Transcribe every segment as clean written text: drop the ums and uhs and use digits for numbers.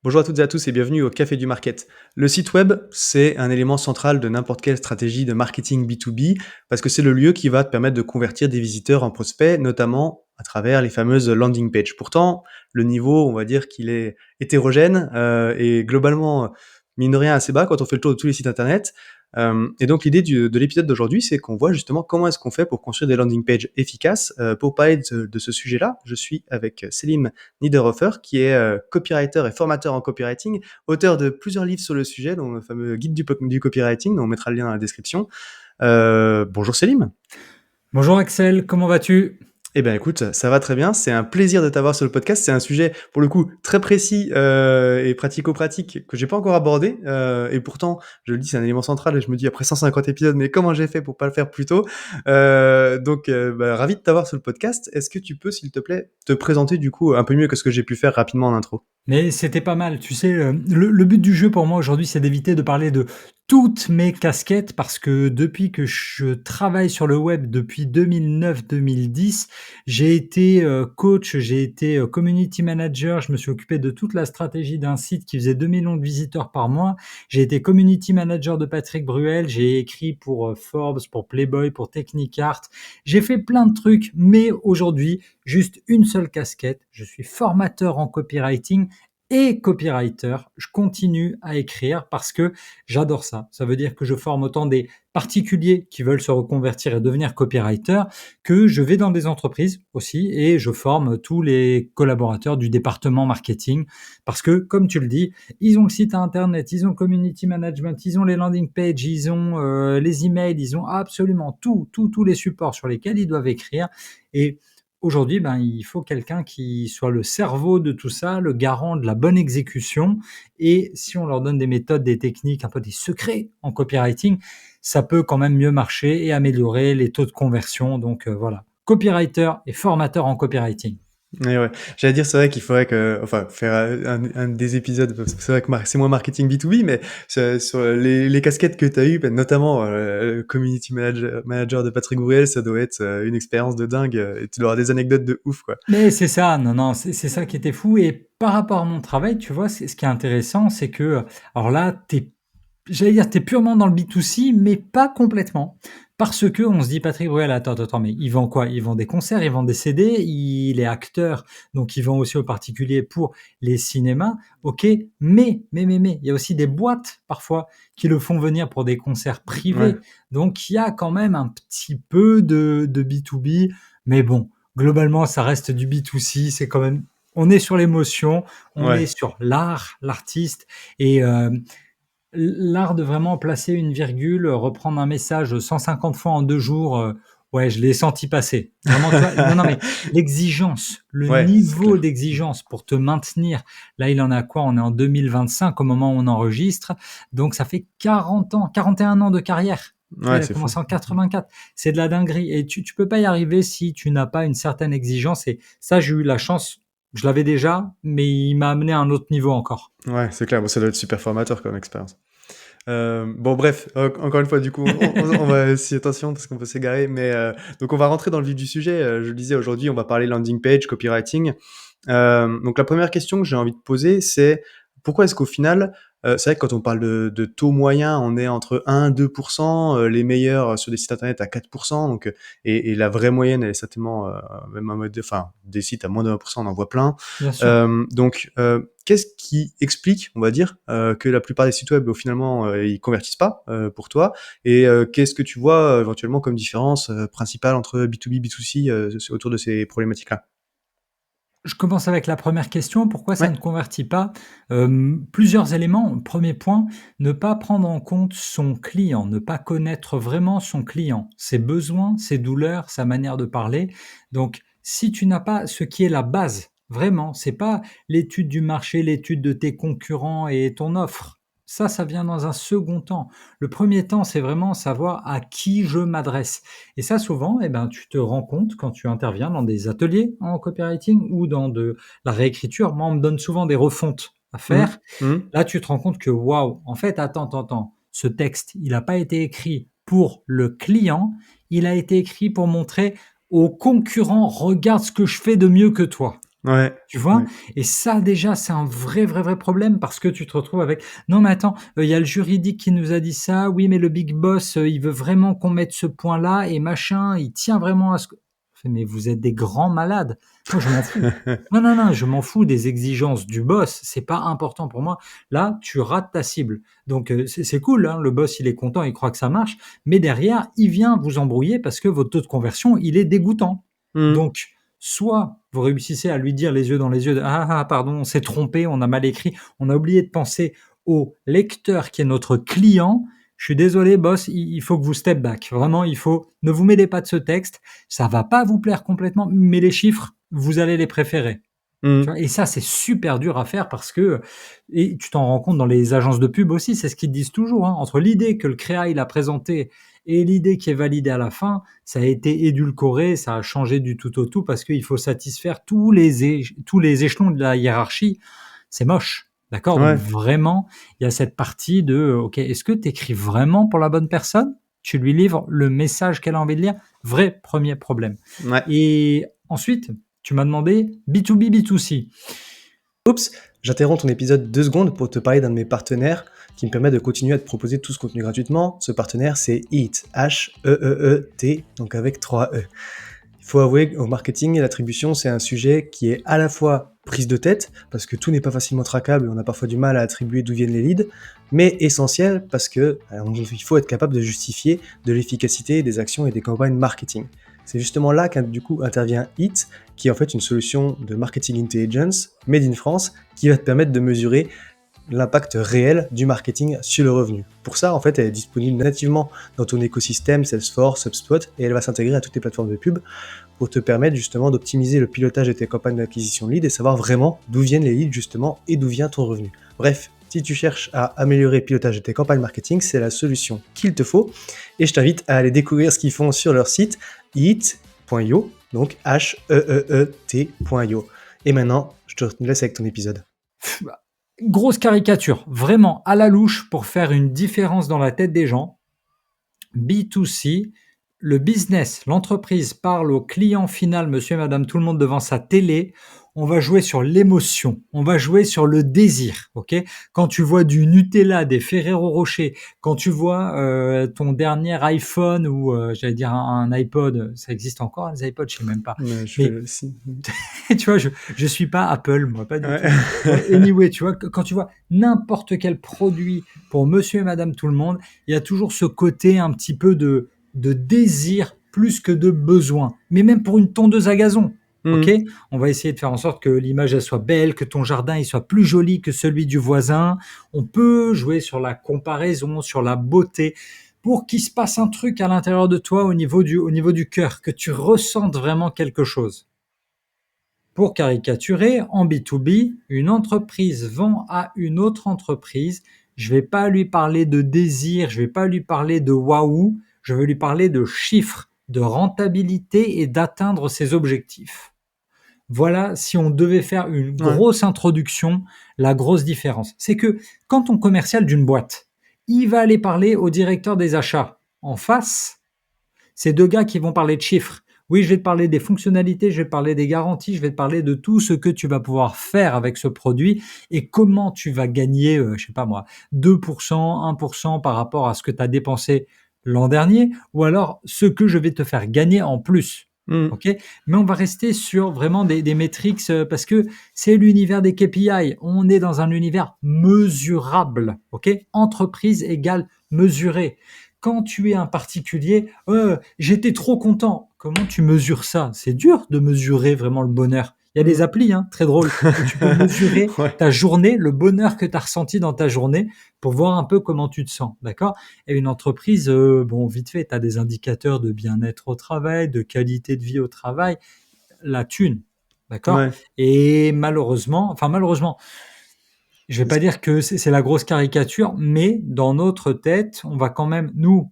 Bonjour à toutes et à tous et bienvenue au Café du Market. Le site web, c'est un élément central de n'importe quelle stratégie de marketing B2B parce que c'est le lieu qui va te permettre de convertir des visiteurs en prospects, notamment à travers les fameuses landing pages. Pourtant, le niveau, on va dire qu'il est hétérogène et globalement, mine de rien, assez bas quand on fait le tour de tous les sites internet. Et donc l'idée de l'épisode d'aujourd'hui, c'est qu'on voit justement comment est-ce qu'on fait pour construire des landing pages efficaces. Pour parler de ce sujet-là, je suis avec Selim Niederhofer, qui est copywriter et formateur en copywriting, auteur de plusieurs livres sur le sujet, dont le fameux guide du copywriting, dont on mettra le lien dans la description. Bonjour Selim. Bonjour Axel, comment vas-tu? Eh bien écoute, ça va très bien, c'est un plaisir de t'avoir sur le podcast, c'est un sujet pour le coup très précis et pratico-pratique que j'ai pas encore abordé, et pourtant je le dis c'est un élément central et je me dis après 150 épisodes mais comment j'ai fait pour pas le faire plus tôt. Ravi de t'avoir sur le podcast. Est-ce que tu peux s'il te plaît te présenter du coup un peu mieux que ce que j'ai pu faire rapidement en intro? Mais c'était pas mal, tu sais, le but du jeu pour moi aujourd'hui, c'est d'éviter de parler de toutes mes casquettes parce que depuis que je travaille sur le web depuis 2009-2010, j'ai été, coach, j'ai été, community manager, je me suis occupé de toute la stratégie d'un site qui faisait 2 millions de visiteurs par mois. J'ai été community manager de Patrick Bruel, j'ai écrit pour, Forbes, pour Playboy, pour Technicart. J'ai fait plein de trucs, mais aujourd'hui, juste une seule casquette, je suis formateur en copywriting et copywriter. Je continue à écrire parce que j'adore ça. Ça veut dire que je forme autant des particuliers qui veulent se reconvertir et devenir copywriter que je vais dans des entreprises aussi et je forme tous les collaborateurs du département marketing parce que, comme tu le dis, ils ont le site internet, ils ont le community management, ils ont les landing pages, ils ont les emails, ils ont absolument tous les supports sur lesquels ils doivent écrire. Et aujourd'hui, il faut quelqu'un qui soit le cerveau de tout ça, le garant de la bonne exécution. Et si on leur donne des méthodes, des techniques, un peu des secrets en copywriting, ça peut quand même mieux marcher et améliorer les taux de conversion. Donc voilà, copywriter et formateur en copywriting. Et ouais, j'allais dire, c'est vrai qu'il faudrait faire un des épisodes, parce que c'est vrai que c'est moins marketing B2B, mais sur les casquettes que tu as eues, ben, notamment community manager de Patrick Bruel, ça doit être une expérience de dingue et tu dois avoir des anecdotes de ouf, quoi. Mais c'est ça, non, non, c'est ça qui était fou. Et par rapport à mon travail, tu vois, ce qui est intéressant, c'est que, alors là, j'allais dire, tu es purement dans le B2C, mais pas complètement. Parce que on se dit, Patrick Bruel, attends, mais il vend quoi? Il vend des concerts, il vend des CD, il est acteur, donc il vend aussi aux particuliers pour les cinémas. Ok, mais, il y a aussi des boîtes parfois qui le font venir pour des concerts Ouais, privés. Donc il y a quand même un petit peu de B2B, mais bon, globalement, ça reste du B2C. C'est quand même, on est sur l'émotion, on est ouais. sur l'art, l'artiste, et l'art de vraiment placer une virgule, reprendre un message 150 fois en 2 jours, ouais, je l'ai senti passer. Vraiment, tu vois? Non, mais l'exigence, le Ouais, c'est niveau clair. d'exigence pour te maintenir. Là, il en est à quoi? On est en 2025 au moment où on enregistre, donc ça fait 40 ans, 41 ans de carrière. Tu vois, Ouais, il a c'est fou. commencé en 84. C'est de la dinguerie et tu peux pas y arriver si tu n'as pas une certaine exigence et ça, j'ai eu la chance. Je l'avais déjà, mais il m'a amené à un autre niveau encore. Ouais, c'est clair. Bon, ça doit être super formateur comme expérience. Bon bref, encore une fois du coup on va si attention parce qu'on peut s'égarer mais donc on va rentrer dans le vif du sujet, je le disais aujourd'hui on va parler landing page, copywriting. Donc la première question que j'ai envie de poser c'est pourquoi est-ce qu'au final, c'est vrai que quand on parle de taux moyen, on est entre 1-2%, les meilleurs sur des sites internet à 4%, donc et la vraie moyenne elle est certainement, même en mode enfin des sites à moins de 1%, on en voit plein. Bien sûr. Qu'est-ce qui explique, on va dire, que la plupart des sites web, finalement, ils convertissent pas pour toi? Et qu'est-ce que tu vois éventuellement comme différence principale entre B2B, B2C autour de ces problématiques-là? Je commence avec la première question, pourquoi ça Ouais, ne convertit pas? Plusieurs éléments. Premier point, ne pas prendre en compte son client, ne pas connaître vraiment son client, ses besoins, ses douleurs, sa manière de parler. Donc, si tu n'as pas ce qui est la base, vraiment, c'est pas l'étude du marché, l'étude de tes concurrents et ton offre. Ça vient dans un second temps. Le premier temps, c'est vraiment savoir à qui je m'adresse. Et ça, souvent, eh ben, tu te rends compte quand tu interviens dans des ateliers en copywriting ou dans de la réécriture. Moi, on me donne souvent des refontes à mmh, faire. mmh, Là, tu te rends compte que, waouh, en fait, attends, ce texte, il n'a pas été écrit pour le client, il a été écrit pour montrer aux concurrents, regarde ce que je fais de mieux que toi. Ouais, Tu vois? ouais. Et ça déjà, c'est un vrai, vrai, vrai problème parce que tu te retrouves avec: «Non mais attends, il y a le juridique qui nous a dit ça. Oui, mais le big boss, il veut vraiment qu'on mette ce point-là et machin, il tient vraiment à ce que». Je fais: «Mais vous êtes des grands malades. Moi, je m'en fous. Non, non, non, je m'en fous des exigences du boss, c'est pas important pour moi. Là, tu rates ta cible». Donc c'est cool, hein, le boss, il est content, il croit que ça marche, mais derrière, il vient vous embrouiller parce que votre taux de conversion, il est dégoûtant. Mmh. Donc soit vous réussissez à lui dire les yeux dans les yeux de: «Ah, ah, pardon, on s'est trompé, on a mal écrit, on a oublié de penser au lecteur qui est notre client. Je suis désolé boss, il faut que vous step back. Vraiment, il faut ne vous mêlez pas de ce texte, ça va pas vous plaire complètement, mais les chiffres, vous allez les préférer». Tu Mmh. vois? Et ça, c'est super dur à faire parce que et tu t'en rends compte dans les agences de pub aussi, c'est ce qu'ils disent toujours, hein, entre l'idée que le créa, il a présentée et l'idée qui est validée à la fin, ça a été édulcoré, ça a changé du tout au tout parce qu'il faut satisfaire tous les échelons de la hiérarchie. C'est moche, d'accord? Donc Ouais. vraiment, il y a cette partie de, OK, est-ce que tu écris vraiment pour la bonne personne? Tu lui livres le message qu'elle a envie de lire? Vrai premier problème. Ouais. Et ensuite, tu m'as demandé B2B, B2C. Oups, j'interromps ton épisode 2 secondes pour te parler d'un de mes partenaires qui me permet de continuer à te proposer tout ce contenu gratuitement. Ce partenaire, c'est Heat, H-E-E-E-T, donc avec 3 E. Il faut avouer au marketing, l'attribution, c'est un sujet qui est à la fois prise de tête, parce que tout n'est pas facilement traquable et on a parfois du mal à attribuer d'où viennent les leads, mais essentiel parce que il faut être capable de justifier de l'efficacité des actions et des campagnes marketing. C'est justement là du coup intervient Hit, qui est en fait une solution de marketing intelligence made in France, qui va te permettre de mesurer l'impact réel du marketing sur le revenu. Pour ça, en fait, elle est disponible nativement dans ton écosystème Salesforce, HubSpot, et elle va s'intégrer à toutes les plateformes de pub pour te permettre justement d'optimiser le pilotage de tes campagnes d'acquisition de leads et savoir vraiment d'où viennent les leads justement et d'où vient ton revenu. Bref, si tu cherches à améliorer le pilotage de tes campagnes marketing, c'est la solution qu'il te faut et je t'invite à aller découvrir ce qu'ils font sur leur site heat.io, donc H-E-E-E-T.io. Et maintenant, je te laisse avec ton épisode. Grosse caricature, vraiment à la louche pour faire une différence dans la tête des gens. B2C, le business, l'entreprise parle au client final, monsieur et madame tout le monde devant sa télé. On va jouer sur l'émotion, on va jouer sur le désir, ok? Quand tu vois du Nutella, des Ferrero Rocher, quand tu vois ton dernier iPhone ou j'allais dire un iPod, ça existe encore les iPods, je sais même pas. Je fais Mais le signe. tu vois, je suis pas Apple, moi, pas du Ouais. tout. Anyway, tu vois, quand tu vois n'importe quel produit pour monsieur et madame tout le monde, il y a toujours ce côté un petit peu de désir plus que de besoin. Mais même pour une tondeuse à gazon, ok? Mhm. On va essayer de faire en sorte que l'image elle soit belle, que ton jardin il soit plus joli que celui du voisin. On peut jouer sur la comparaison, sur la beauté, pour qu'il se passe un truc à l'intérieur de toi au niveau du cœur, que tu ressentes vraiment quelque chose. Pour caricaturer, en B2B, une entreprise vend à une autre entreprise. Je ne vais pas lui parler de désir, je ne vais pas lui parler de waouh, je vais lui parler de chiffres, de rentabilité et d'atteindre ses objectifs. Voilà, si on devait faire une Ouais. grosse introduction, la grosse différence. C'est que quand on commercial d'une boîte, il va aller parler au directeur des achats en face, c'est deux gars qui vont parler de chiffres. Oui, je vais te parler des fonctionnalités, je vais te parler des garanties, je vais te parler de tout ce que tu vas pouvoir faire avec ce produit et comment tu vas gagner, je sais pas moi, 2%, 1% par rapport à ce que tu as dépensé l'an dernier ou alors ce que je vais te faire gagner en plus. Mhm. OK? Mais on va rester sur vraiment des métriques parce que c'est l'univers des KPI. On est dans un univers mesurable. OK? Entreprise égale mesuré. Quand tu es un particulier, j'étais trop content. Comment tu mesures ça? C'est dur de mesurer vraiment le bonheur. Il y a des Mhm. applis, hein, très drôles, où tu peux mesurer Ouais. ta journée, le bonheur que tu as ressenti dans ta journée pour voir un peu comment tu te sens, d'accord? Et une entreprise, bon, vite fait, tu as des indicateurs de bien-être au travail, de qualité de vie au travail, la thune, d'accord? Ouais. Et malheureusement, je vais pas dire que c'est la grosse caricature, mais dans notre tête, on va quand même, nous,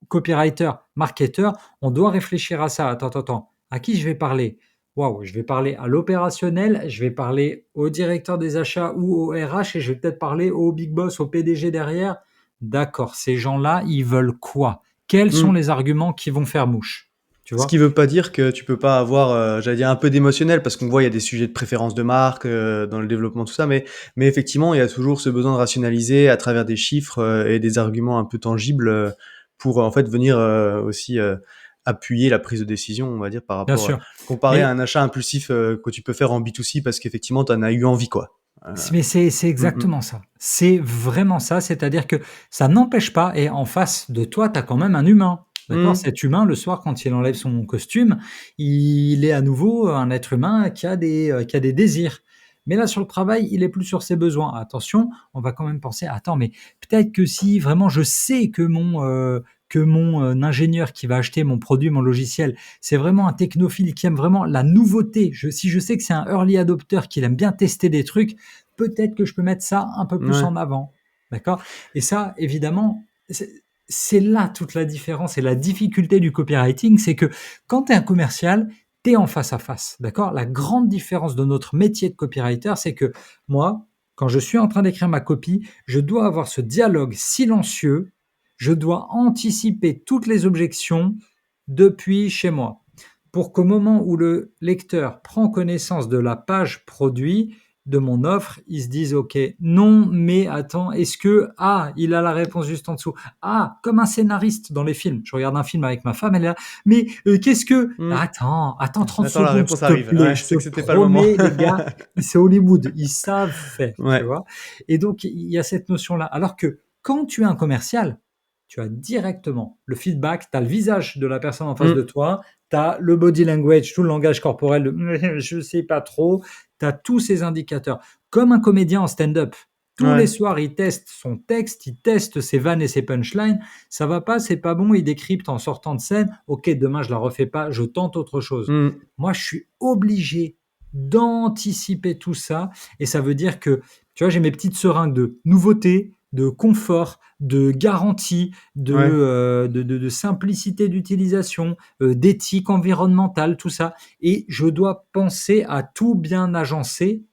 copywriter, marketeur, on doit réfléchir à ça. Attends, attends, attends. À qui je vais parler? Waouh, je vais parler à l'opérationnel, je vais parler au directeur des achats ou au RH et je vais peut-être parler au big boss, au PDG derrière. D'accord, ces gens-là, ils veulent quoi? Quels sont Mhm. les arguments qui vont faire mouche? tu Ce vois? qui veut pas dire que tu peux pas avoir, j'allais dire un peu d'émotionnel parce qu'on voit il y a des sujets de préférence de marque, dans le développement tout ça, mais effectivement il y a toujours ce besoin de rationaliser à travers des chiffres, et des arguments un peu tangibles, pour en fait venir, aussi, appuyer la prise de décision, on va dire par Bien rapport, sûr. comparé à Mais un achat impulsif, que tu peux faire en B2C parce qu'effectivement tu en as eu envie quoi. Heu, c'est mmh mh. exactement ça. C'est vraiment ça, c'est-à-dire que ça n'empêche pas et en face de toi, tu as quand même un humain, d'accord? Mmh. Cet humain, le soir, quand il enlève son costume, il est à nouveau un être humain qui a des désirs. Mais là, sur le travail, il est plus sur ses besoins. Attention, on va quand même penser: «Attends, mais peut-être que si vraiment je sais que mon, ingénieur qui va acheter mon produit, mon logiciel, c'est vraiment un technophile qui aime vraiment la nouveauté, si je sais que c'est un early adopter, qu'il aime bien tester des trucs, peut-être que je peux mettre ça un peu plus Ouais. en avant, d'accord? Et ça, évidemment, c'est là toute la différence et la difficulté du copywriting, c'est que quand tu es un commercial, tu es en face à face, d'accord? La grande différence de notre métier de copywriter, c'est que moi, quand je suis en train d'écrire ma copie, je dois avoir ce dialogue silencieux, je dois anticiper toutes les objections depuis chez moi pour qu'au moment où le lecteur prend connaissance de la page produit, de mon offre, ils se disent: «OK, non, mais attends, est-ce que ah, il a la réponse juste en dessous. Ah», comme un scénariste dans les films. Je regarde un film avec ma femme, elle est là: «Mais, qu'est-ce que» Mmh. attends 30 Attends, la secondes, réponse s'il te arrive. plaît, Ouais, je te c'est que c'était pas le moment. promets, les gars, c'est Hollywood, ils savent faire», tu Ouais. vois? Et donc il y a cette notion-là. Alors que quand tu es un commercial, tu as directement le feedback, tu as le visage de la personne en face de Mmh. toi, tu as le body language, tout le langage corporel de je sais pas trop, tu as tous ces indicateurs. Comme un comédien en stand-up. Tous les Ouais. soirs, il teste son texte, il teste ses vannes et ses punchlines. Ça va pas, c'est pas bon, il décrypte en sortant de scène. Ok, demain je la refais pas, je tente autre chose. Mmh. Moi, je suis obligé d'anticiper tout ça et ça veut dire que, tu vois, j'ai mes petites seringues de nouveauté, de confort, de garantie, Ouais. de simplicité d'utilisation, d'éthique environnementale, tout ça. Et je dois penser à tout bien agencer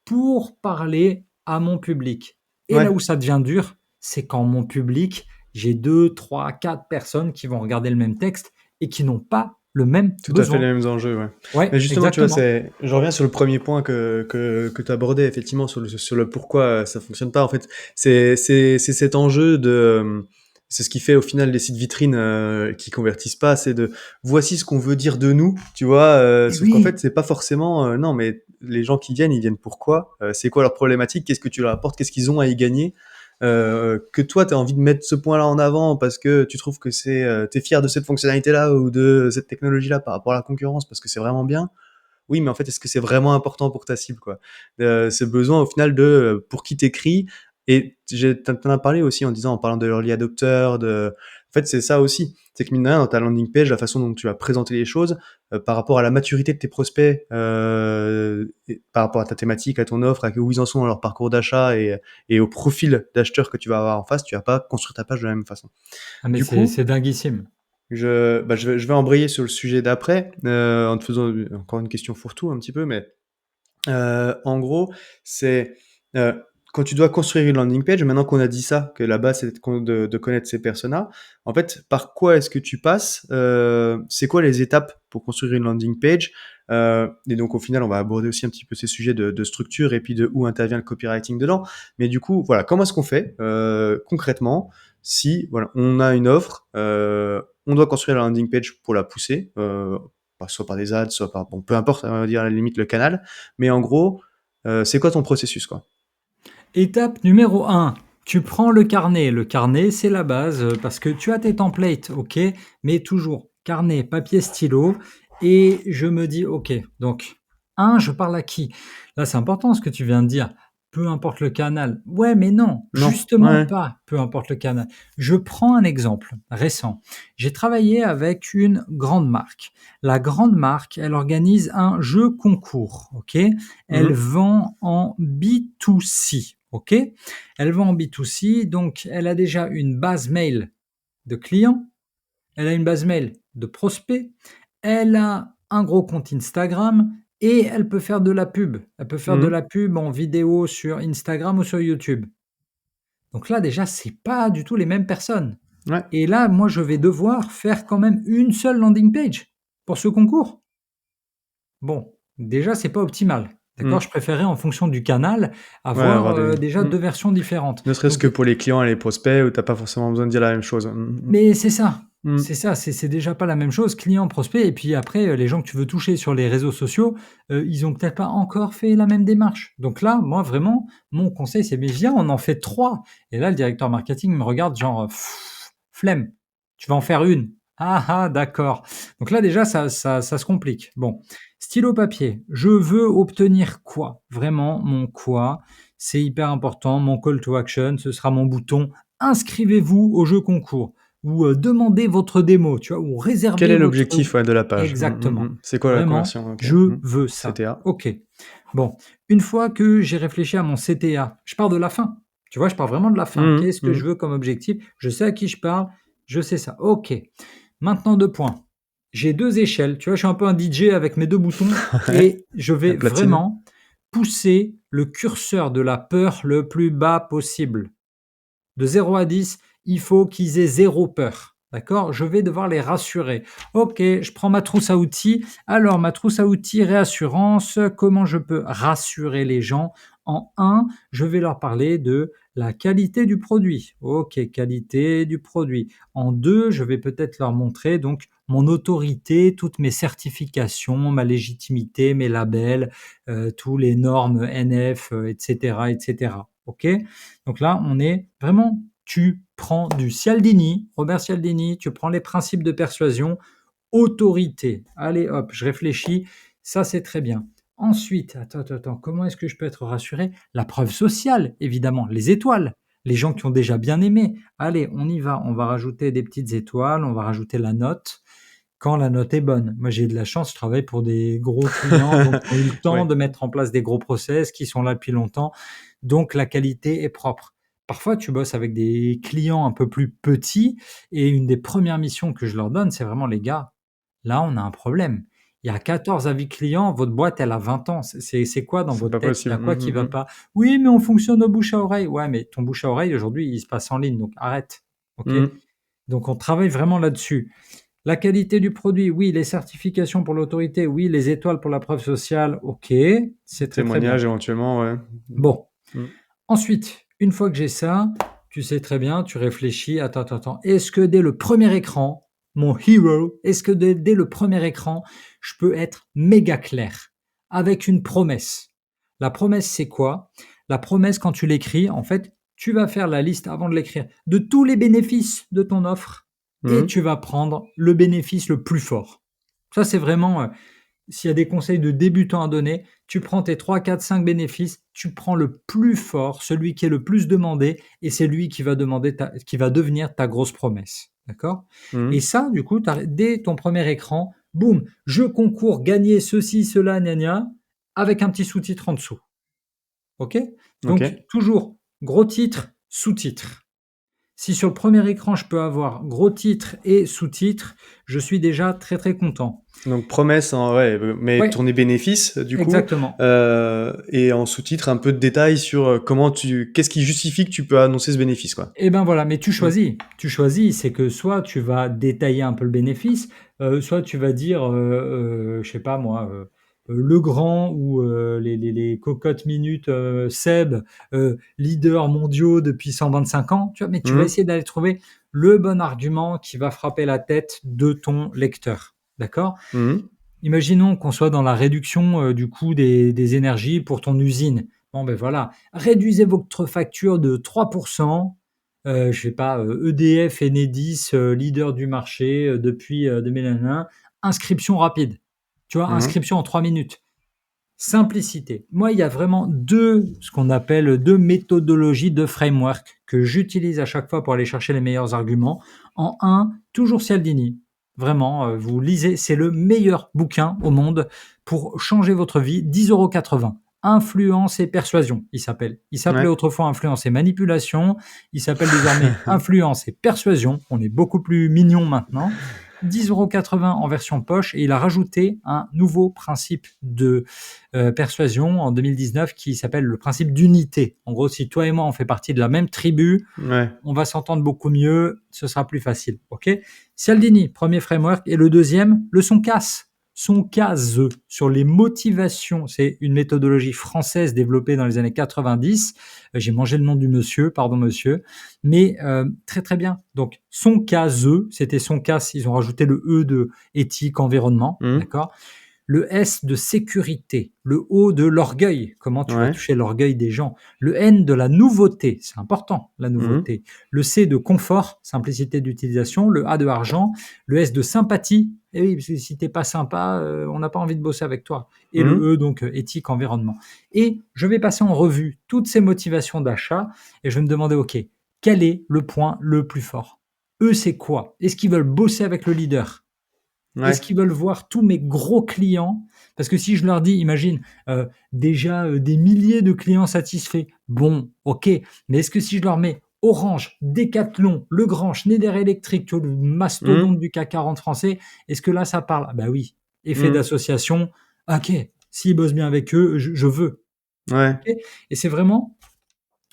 pour parler à mon public. Et là Ouais. où ça devient dur, c'est quand mon public, j'ai 2, 3, 4 personnes qui vont regarder le même texte et qui n'ont pas le même Tout à fait besoin. les mêmes enjeux, ouais. Ouais, Mais justement, tu vois, exactement. je reviens sur le premier point que tu abordais effectivement sur le pourquoi, ça fonctionne pas en fait. C'est cet enjeu de, c'est ce qui fait au final les sites vitrines, qui convertissent pas, c'est de: «Voici ce qu'on veut dire de nous», tu vois? Et Sauf qu'en oui, fait, c'est pas forcément, non, mais les gens qui viennent, ils viennent pourquoi? C'est quoi leur problématique? Qu'est-ce que tu leur apportes? Qu'est-ce qu'ils ont à y gagner? Que toi, tu as envie de mettre ce point-là en avant parce que tu trouves que tu es fier de cette fonctionnalité-là ou de cette technologie-là par rapport à la concurrence parce que c'est vraiment bien. Oui, mais en fait, est-ce que c'est vraiment important pour ta cible, quoi? Ce besoin au final de, pour qui t'écris et tu en as parlé aussi en disant en parlant de early adopter, en fait, c'est ça aussi. C'est que mine de rien, dans ta landing page, la façon dont tu vas présenter les choses, par rapport à la maturité de tes prospects, et par rapport à ta thématique, à ton offre, à où ils en sont dans leur parcours d'achat et au profil d'acheteurs que tu vas avoir en face, tu vas pas construire ta page de la même façon. ah mais Du coup, c'est dinguissime. je vais embrayer sur le sujet d'après, en te faisant, encore une question fourre-tout un petit peu, mais en gros, c'est, heu, quand tu dois construire une landing page, maintenant qu'on a dit ça, que la base c'est de connaître ces personas, en fait, par quoi est-ce que tu passes? C'est quoi les étapes pour construire une landing page? Et donc au final, on va aborder aussi un petit peu ces sujets de structure et puis de où intervient le copywriting dedans. Mais du coup, voilà, comment est-ce qu'on fait, concrètement si, voilà, on a une offre, on doit construire la landing page pour la pousser, soit par des ads, soit par bon, peu importe, on va dire à la limite le canal. Mais en gros, c'est quoi ton processus, quoi? Étape numéro un, tu prends le carnet. Le carnet, c'est la base, parce que tu as tes templates, OK, mais toujours carnet, papier, stylo et je me dis: «OK, donc un, je parle à qui?» Là, c'est important ce que tu viens de dire. Peu importe le canal. Ouais, mais non, Non, justement ouais, pas, peu importe le canal. Je prends un exemple récent. J'ai travaillé avec une grande marque. La grande marque, elle organise un jeu concours, OK? Elle mmh, vend en B2C, OK? Elle vend en B2C, donc elle a déjà une base mail de clients, elle a une base mail de prospects, elle a un gros compte Instagram et elle peut faire de la pub. Elle peut faire de mmh, la pub en vidéo sur Instagram ou sur YouTube. Donc là, déjà, c'est pas du tout les mêmes personnes. Ouais. Et là, moi, je vais devoir faire quand même une seule landing page pour ce concours. Bon, déjà, c'est pas optimal, d'accord? Mmh. Je préférais en fonction du canal Ouais, avoir, avoir des déjà mmh. 2 versions différentes. Ne serait-ce Donc que pour les clients et les prospects où tu as pas forcément besoin de dire la même chose. mais Mmh. c'est ça, c'est déjà pas la même chose, client, prospect et puis après, les gens que tu veux toucher sur les réseaux sociaux, ils ont peut-être pas encore fait la même démarche. Donc là, moi vraiment, mon conseil c'est: «Mais viens, on en fait 3. Et là, le directeur marketing me regarde genre, «Flemme, tu vas en faire une. Ah, ah, d'accord». Donc là déjà ça se complique. Bon, stylo papier, je veux obtenir quoi? Vraiment mon quoi, c'est hyper important, mon call to action, ce sera mon bouton: «Inscrivez-vous au jeu concours» ou demandez votre démo, tu vois? Ou Quel réservez est votre l'objectif, ouais, de la page? exactement. C'est quoi la Vraiment, conversion? OK. je veux ça. CTA. OK. Bon, une fois que j'ai réfléchi à mon CTA, je pars de la fin. Tu vois? Je pars vraiment de la fin. Qu'est-ce que je Mmh. veux comme objectif? Je sais à qui je parle, je sais ça. OK. Maintenant 2 points. J'ai 2 échelles, tu vois? Je suis un peu un DJ avec mes 2 boutons Ouais, et je la vais platine. vraiment pousser le curseur de la peur le plus bas possible. De 0 à 10, il faut qu'ils aient 0 peur. D'accord? Je vais devoir les rassurer. OK, je prends ma trousse à outils. Alors, ma trousse à outils réassurance, comment je peux rassurer les gens? En un, je vais leur parler de la qualité du produit. OK, qualité du produit. En 2, je vais peut-être leur montrer donc mon autorité, toutes mes certifications, ma légitimité, mes labels, tous les normes NF, et cetera, et cetera. OK? Donc là, on est vraiment tu prends du Cialdini, Robert Cialdini, tu prends les principes de persuasion, autorité. Allez hop, je réfléchis, ça c'est très bien. Ensuite, attends, comment est-ce que je peux être rassuré? La preuve sociale, évidemment, les étoiles, les gens qui ont déjà bien aimé. Allez, on y va, on va rajouter des petites étoiles, on va rajouter la note quand la note est bonne. Moi, j'ai de la chance, je travaille pour des gros clients, donc qui ont eu le temps Ouais. de mettre en place des gros process, qui sont là depuis longtemps, donc la qualité est propre. Parfois, tu bosses avec des clients un peu plus petits et une des premières missions que je leur donne, c'est vraiment: «Les gars, là, on a un problème. Il y a 14 avis clients, votre boîte, elle a 20 ans. C'est quoi dans C'est votre pas tête? Il y possible. a quoi qui va pas? Oui, mais on fonctionne au bouche à oreille». Ouais, mais ton bouche à oreille, aujourd'hui, il se passe en ligne, donc arrête, OK? Mmh. Donc on travaille vraiment là-dessus. La qualité du produit, oui. Les certifications pour l'autorité, oui. Les étoiles pour la preuve sociale, OK, c'est très, très bien. Témoignage éventuellement, ouais. Bon, Mmh. ensuite, une fois que j'ai ça, tu sais très bien, tu réfléchis, attends. Est-ce que dès le premier écran, mon hero, est-ce que dès le premier écran, je peux être méga clair avec une promesse? La promesse, c'est quoi? La promesse, quand tu l'écris, en fait, tu vas faire la liste avant de l'écrire de tous les bénéfices de ton offre et Mmh. tu vas prendre le bénéfice le plus fort. Ça, c'est vraiment, s'il y a des conseils de débutants à donner, tu prends tes 3, 4, 5 bénéfices, tu prends le plus fort, celui qui est le plus demandé et c'est lui qui va qui va devenir ta grosse promesse. D'accord? Et Mmh. ça, du coup, dès ton premier écran, boum, je concours, gagner ceci, cela, gna gna, avec un petit sous-titre en dessous. OK? Donc, OK. toujours gros titre, sous-titre. Si sur le premier écran, je peux avoir gros titre et sous-titre, je suis déjà très, très content. Donc promesse en ouais, mais Ouais, tourner bénéfice du coup, exactement. et en sous-titre un peu de détails sur, qu'est-ce qui justifie que tu peux annoncer ce bénéfice, quoi? Et ben voilà, mais tu Mmh. choisis. Tu choisis, c'est que soit tu vas détailler un peu le bénéfice, soit tu vas dire, je sais pas moi, Legrand ou les cocottes minutes, Seb, leaders mondiaux depuis 125 ans, tu vois? Mais tu vas Mmh. essayer d'aller trouver le bon argument qui va frapper la tête de ton lecteur, d'accord? Mmh. Imaginons qu'on soit dans la réduction, du coût des énergies pour ton usine. Bon, ben, voilà, réduisez votre facture de 3 je sais pas, EDF, Enedis, leader du marché, depuis, 2001, inscription rapide. Tu vois? Mmh. Inscription en 3 minutes. Simplicité. Moi, il y a vraiment 2, ce qu'on appelle 2 méthodologies, 2 frameworks que j'utilise à chaque fois pour aller chercher les meilleurs arguments. En un, toujours Cialdini. Vraiment, vous lisez, c'est le meilleur bouquin au monde pour changer votre vie, 10,80 €. Influence et persuasion, il s'appelle. Il s'appelait Ouais. autrefois influence et manipulation. Il s'appelle désormais influence et persuasion. On est beaucoup plus mignon maintenant. 10,80 € en version poche et il a rajouté un nouveau principe de persuasion en 2019 qui s'appelle le principe d'unité. En gros, si toi et moi, on fait partie de la même tribu, Ouais. on va s'entendre beaucoup mieux, ce sera plus facile. Ok. Cialdini, premier framework, et le deuxième, le son casse. Son case sur les motivations. C'est une méthodologie française développée dans les années 90. J'ai mangé le nom du monsieur, pardon monsieur, mais très très bien. Donc son case, c'était son casse. Ils ont rajouté le E de éthique, environnement, Mmh. d'accord. Le S de sécurité, le O de l'orgueil, comment tu vas Ouais. toucher l'orgueil des gens, le N de la nouveauté, c'est important, la Mmh. nouveauté, le C de confort, simplicité d'utilisation, le A de argent, le S de sympathie, et oui, parce que si t'es pas sympa, on n'a pas envie de bosser avec toi, et le Mmh. E, donc éthique, environnement. Et je vais passer en revue toutes ces motivations d'achat, et je vais me demander, ok, quel est le point le plus fort? Eux, c'est quoi? Est-ce qu'ils veulent bosser avec le leader? Est-ce Ouais. qu'ils veulent voir tous mes gros clients? Parce que si je leur dis, imagine, déjà, des milliers de clients satisfaits, bon, OK, mais est-ce que si je leur mets Orange, Decathlon, Legrand, Schneider Electric, tu vois, le Mmh. mastodonte du CAC 40 français, est-ce que là, ça parle? Ah bah oui, effet Mmh. d'association, OK, s'ils bossent bien avec eux, je veux, Ouais. OK? Et c'est vraiment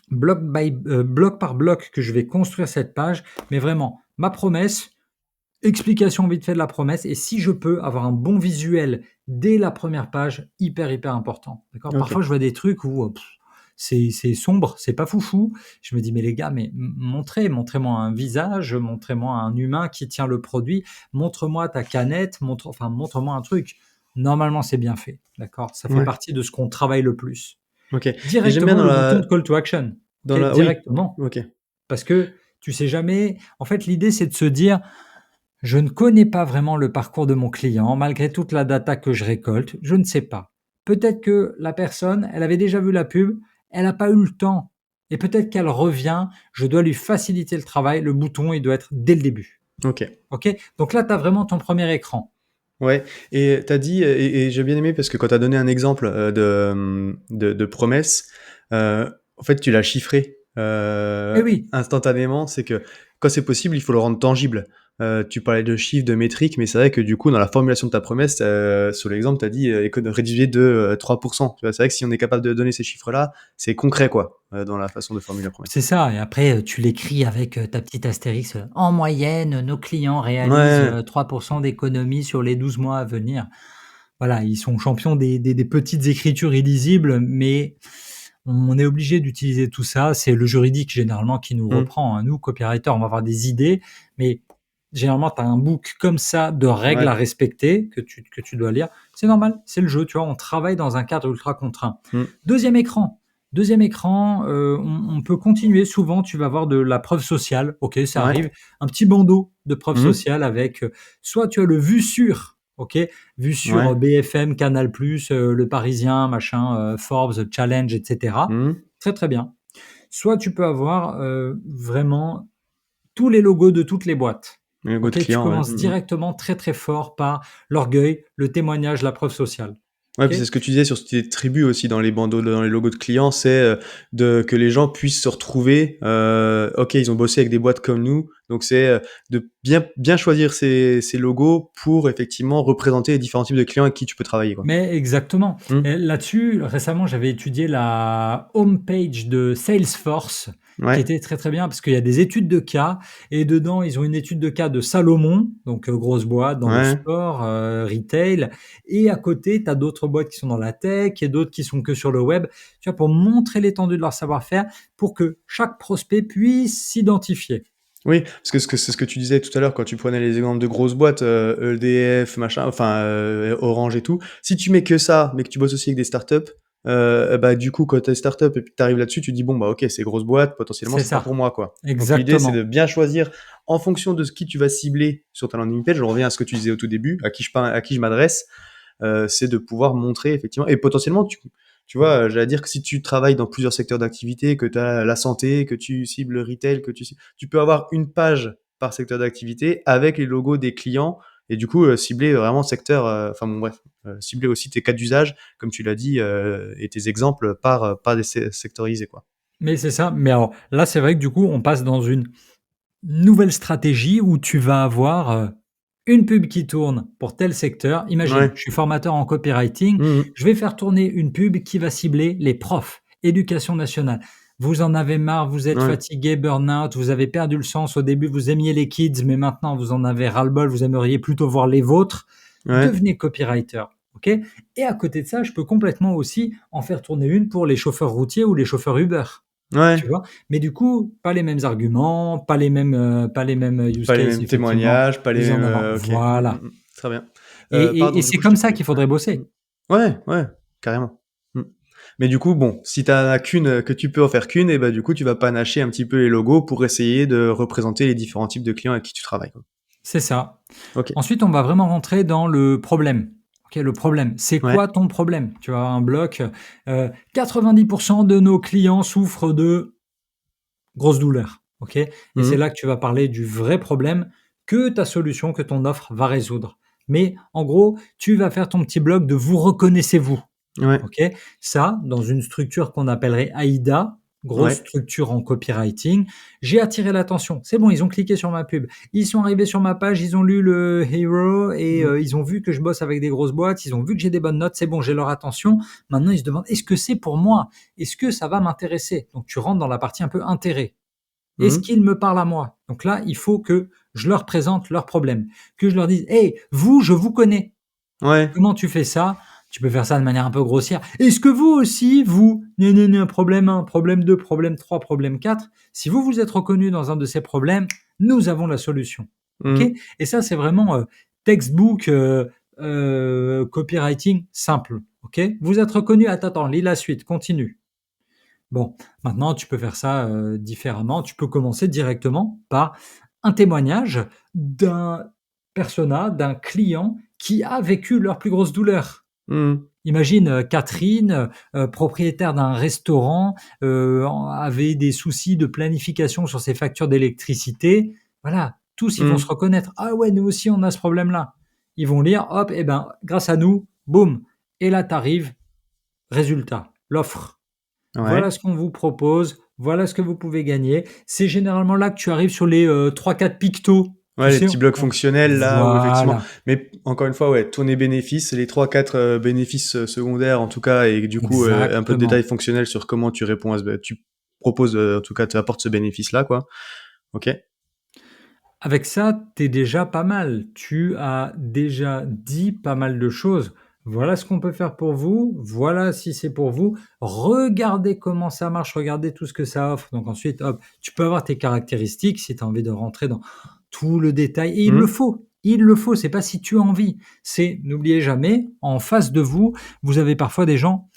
bloc par bloc que je vais construire cette page, mais vraiment ma promesse, explication vite fait de la promesse et si je peux avoir un bon visuel dès la première page, hyper, hyper important. D'accord? OK. Parfois, je vois des trucs où c'est sombre, c'est pas foufou. Je me dis, mais les gars, mais montrez-moi un visage, montrez-moi un humain qui tient le produit, montre-moi ta canette, montre-moi un truc. Normalement, c'est bien fait. D'accord? Ça fait Ouais. partie de ce qu'on travaille le plus. OK. Et j'aime bien Directement le bouton de call to action. dans OK? la oui. Directement. OK. Parce que tu sais jamais. En fait, l'idée, c'est de se dire, je ne connais pas vraiment le parcours de mon client, malgré toute la data que je récolte, je ne sais pas. Peut-être que la personne, elle avait déjà vu la pub, elle n'a pas eu le temps. Et peut-être qu'elle revient, je dois lui faciliter le travail, le bouton, il doit être dès le début. OK. OK? Donc là, tu as vraiment ton premier écran. Ouais et tu as dit et j'ai bien aimé parce que quand tu as donné un exemple, de promesse, en fait, tu l'as chiffré, Eh oui, instantanément. C'est que quand c'est possible, il faut le rendre tangible. Tu parlais de chiffres, de métriques, mais c'est vrai que du coup, dans la formulation de ta promesse, sur l'exemple, tu as dit, réduire de, 3 Tu vois? C'est vrai que si on est capable de donner ces chiffres-là, c'est concret, quoi, dans la façon de formuler la promesse. c'est ça. Et après, tu l'écris avec ta petite astérix. En moyenne, nos clients réalisent Ouais, 3% d'économie sur les 12 mois à venir. Voilà, ils sont champions des petites écritures illisibles, mais on est obligé d'utiliser tout ça. C'est le juridique généralement qui nous mmh, reprend, hein. Nous, copywriters, on va avoir des idées, mais généralement, tu as un book comme ça de règles ouais, à respecter que tu dois lire. C'est normal, c'est le jeu, tu vois, on travaille dans un cadre ultra contraint. mmh, Deuxième écran. Deuxième écran, on peut continuer. Souvent, tu vas avoir de la preuve sociale. OK, ça ouais, arrive. Un petit bandeau de preuve mmh, sociale avec, soit tu as le vu sur, OK, vu sur ouais, BFM, Canal+, Le Parisien, machin, Forbes, Challenge, et cetera. mmh, Très, très bien. Soit tu peux avoir, vraiment tous les logos de toutes les boîtes. le go de OK, tu client, ouais, commences mmh mh. directement très, très fort par l'orgueil, le témoignage, la preuve sociale. Ouais, puis OK? c'est ce que tu disais sur cette idée de tribu aussi dans les bandeaux, dans les logos de clients, c'est, de que les gens puissent se retrouver, OK, ils ont bossé avec des boîtes comme nous, donc c'est, de bien choisir ces logos pour effectivement représenter les différents types de clients avec qui tu peux travailler, quoi. Mais exactement. Mmh. Et là-dessus, récemment, j'avais étudié la home page de Salesforce, qui Ouais, était très très bien parce qu'il y a des études de cas et dedans, ils ont une étude de cas de Salomon, donc grosse boîte dans le ouais. sport, retail, et à côté, tu as d'autres boîtes qui sont dans la tech et d'autres qui sont que sur le web, tu vois, pour montrer l'étendue de leur savoir-faire, pour que chaque prospect puisse s'identifier. Oui, parce que c'est ce que tu disais tout à l'heure quand tu prenais les exemples de grosses boîtes, EDF, machin, enfin, Orange et tout. Si tu mets que ça, mais que tu bosses aussi avec des startups, bah, du coup, quand tu es startup et puis que tu arrives là-dessus, tu dis: «Bon, bah, OK, c'est grosse boîte, potentiellement, C'est c'est pas pour ça, moi, quoi». Donc l'idée, c'est de exactement. bien choisir en fonction de ce qui tu vas cibler sur ta landing page. Je reviens à ce que tu disais au tout début, à qui je m'adresse, c'est de pouvoir montrer effectivement et potentiellement tu vois, j'allais dire que si tu travailles dans plusieurs secteurs d'activité, que tu as la santé, que tu cibles le retail, tu peux avoir une page par secteur d'activité avec les logos des clients et du coup, cibler vraiment secteur, enfin bon bref, cibler aussi tes cas d'usage, comme tu l'as dit, et tes exemples par des sectorisés, quoi. Mais c'est ça. Mais alors là, c'est vrai que du coup, on passe dans une nouvelle stratégie où tu vas avoir, une pub qui tourne pour tel secteur. Imagine, Ouais. je suis formateur en copywriting, Mmh mh. je vais faire tourner une pub qui va cibler les profs, éducation nationale. Vous en avez marre, vous êtes Ouais. fatigué, burn-out, vous avez perdu le sens. Au début, vous aimiez les kids, mais maintenant, vous en avez ras-le-bol, vous aimeriez plutôt voir les vôtres. Ouais. Devenez copywriter, OK? Et à côté de ça, je peux complètement aussi en faire tourner une pour les chauffeurs routiers ou les chauffeurs Uber, Ouais. tu vois? Mais du coup, pas les mêmes arguments, pas les mêmes use Pas les cases mêmes effectivement, témoignages, pas les mis mêmes, en avant. OK. Mmh, Voilà, mmh, mmh. Très bien. et Pardon, du c'est coup, je comme t'ai ça coupé. qu'il Ouais. faudrait Mmh. bosser. Ouais, ouais, carrément. Mmh. Mais du coup, bon, si tu en as qu'une, que tu peux en faire qu'une et bah, du coup, tu vas panacher un petit peu les logos pour essayer de représenter les différents types de clients avec qui tu travailles, quoi. C'est ça. OK. Ensuite, on va vraiment rentrer dans le problème. OK, le problème, c'est Ouais. quoi ton problème? Tu vas avoir un bloc, 90 de nos clients souffrent de grosses douleurs, OK? Et Mmh c'est mh. là que tu vas parler du vrai problème que ta solution, que ton offre va résoudre. Mais en gros, tu vas faire ton petit bloc de «Vous reconnaissez-vous?» Ouais. OK? Ça, dans une structure qu'on appellerait AIDA, grosse Ouais. structure en copywriting, j'ai attiré l'attention. C'est bon, ils ont cliqué sur ma pub. Ils sont arrivés sur ma page, ils ont lu le hero et Mmh. ils ont vu que je bosse avec des grosses boîtes, ils ont vu que j'ai des bonnes notes, c'est bon, j'ai leur attention. Maintenant, ils se demandent: «Est-ce que c'est pour moi? Est-ce que ça va m'intéresser?» Donc tu rentres dans la partie un peu intérêt. Est-ce Mmh. qu'ils me parlent à moi? Donc là, il faut que je leur présente leurs problèmes, que je leur dise: «Hey, vous, je vous connais». Ouais. Comment tu fais ça? Tu peux faire ça de manière un peu grossière. Est-ce que vous aussi, vous, problème 1, problème 2, problème 3, problème 4, si vous vous êtes reconnu dans un de ces problèmes, nous avons la solution. OK? Mmh. Et ça, c'est vraiment, textbook, copywriting simple. OK? Vous êtes reconnu, attends, attends, lis la suite, continue. Bon, maintenant tu peux faire ça, différemment. Tu peux commencer directement par un témoignage d'un persona, d'un client qui a vécu leur plus grosse douleur. Mmh. Imagine, Catherine, propriétaire d'un restaurant, avait des soucis de planification sur ses factures d'électricité. Voilà, tous ils vont se Mmh. reconnaître: «Ah ouais, nous aussi on a ce problème-là». Ils vont lire, hop et ben, grâce à nous, boum et là tu arrives, résultat, l'offre. Voilà Ouais. ce qu'on vous propose, voilà ce que vous pouvez gagner. C'est généralement là que tu arrives sur les, 3-4 pictos, tu Ouais, les sais? petits blocs On fonctionnels là où effectivement Voilà, mais encore une fois, ouais, tourner bénéfices, les trois quatre bénéfices, secondaires en tout cas et du coup, un peu de exactement. détails fonctionnels sur comment tu réponds à ce tu proposes, en tout cas, tu apportes ce bénéfice-là, quoi. OK. Avec ça, tu es déjà pas mal. Tu as déjà dit pas mal de choses. Voilà ce qu'on peut faire pour vous, voilà si c'est pour vous. Regardez comment ça marche, regardez tout ce que ça offre. Donc ensuite, hop, tu peux avoir tes caractéristiques si tu as envie de rentrer dans tout le détail et Mmh. il le faut, c'est pas si tu as envie. C'est n'oubliez jamais, en face de vous, vous avez parfois des gens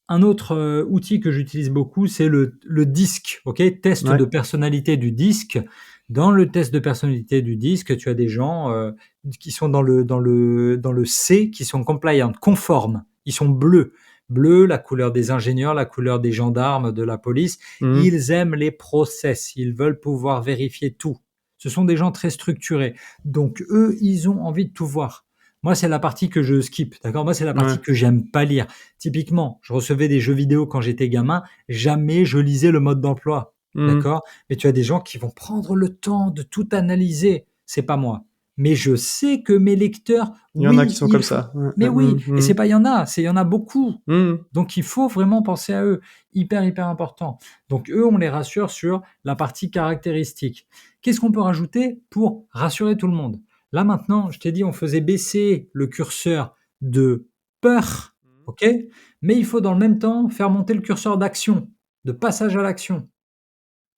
un autre, outil que j'utilise beaucoup, c'est le DISC, OK? Test Ouais. de personnalité du DISC. Dans le test de personnalité du DISC, tu as des gens, qui sont dans le C, qui sont compliant, conformes. Ils sont bleus. Bleu, la couleur des ingénieurs, la couleur des gendarmes, de la police. Mmh. Ils aiment les process, ils veulent pouvoir vérifier tout. Ce sont des gens très structurés. Donc eux, ils ont envie de tout voir. Moi, c'est la partie que je skip, d'accord? Moi, c'est la Ouais. partie que j'aime pas lire. Typiquement, je recevais des jeux vidéo quand j'étais gamin, jamais je lisais le mode d'emploi, Mmh. d'accord? Mais tu as des gens qui vont prendre le temps de tout analyser, c'est pas moi. Mais je sais que mes lecteurs, Il y en a qui oui, sont comme il faut ça. Ouais, mais ouais. oui, Mmh. et Mmh. c'est pas il y en a, c'est il y en a beaucoup. Mmh. Donc il faut vraiment penser à eux, hyper, hyper important. Donc eux, on les rassure sur la partie caractéristique. Qu'est-ce qu'on peut rajouter pour rassurer tout le monde? Là maintenant, je t'ai dit, on faisait baisser le curseur de peur, Mmh. OK? Mais il faut dans le même temps faire monter le curseur d'action, de passage à l'action.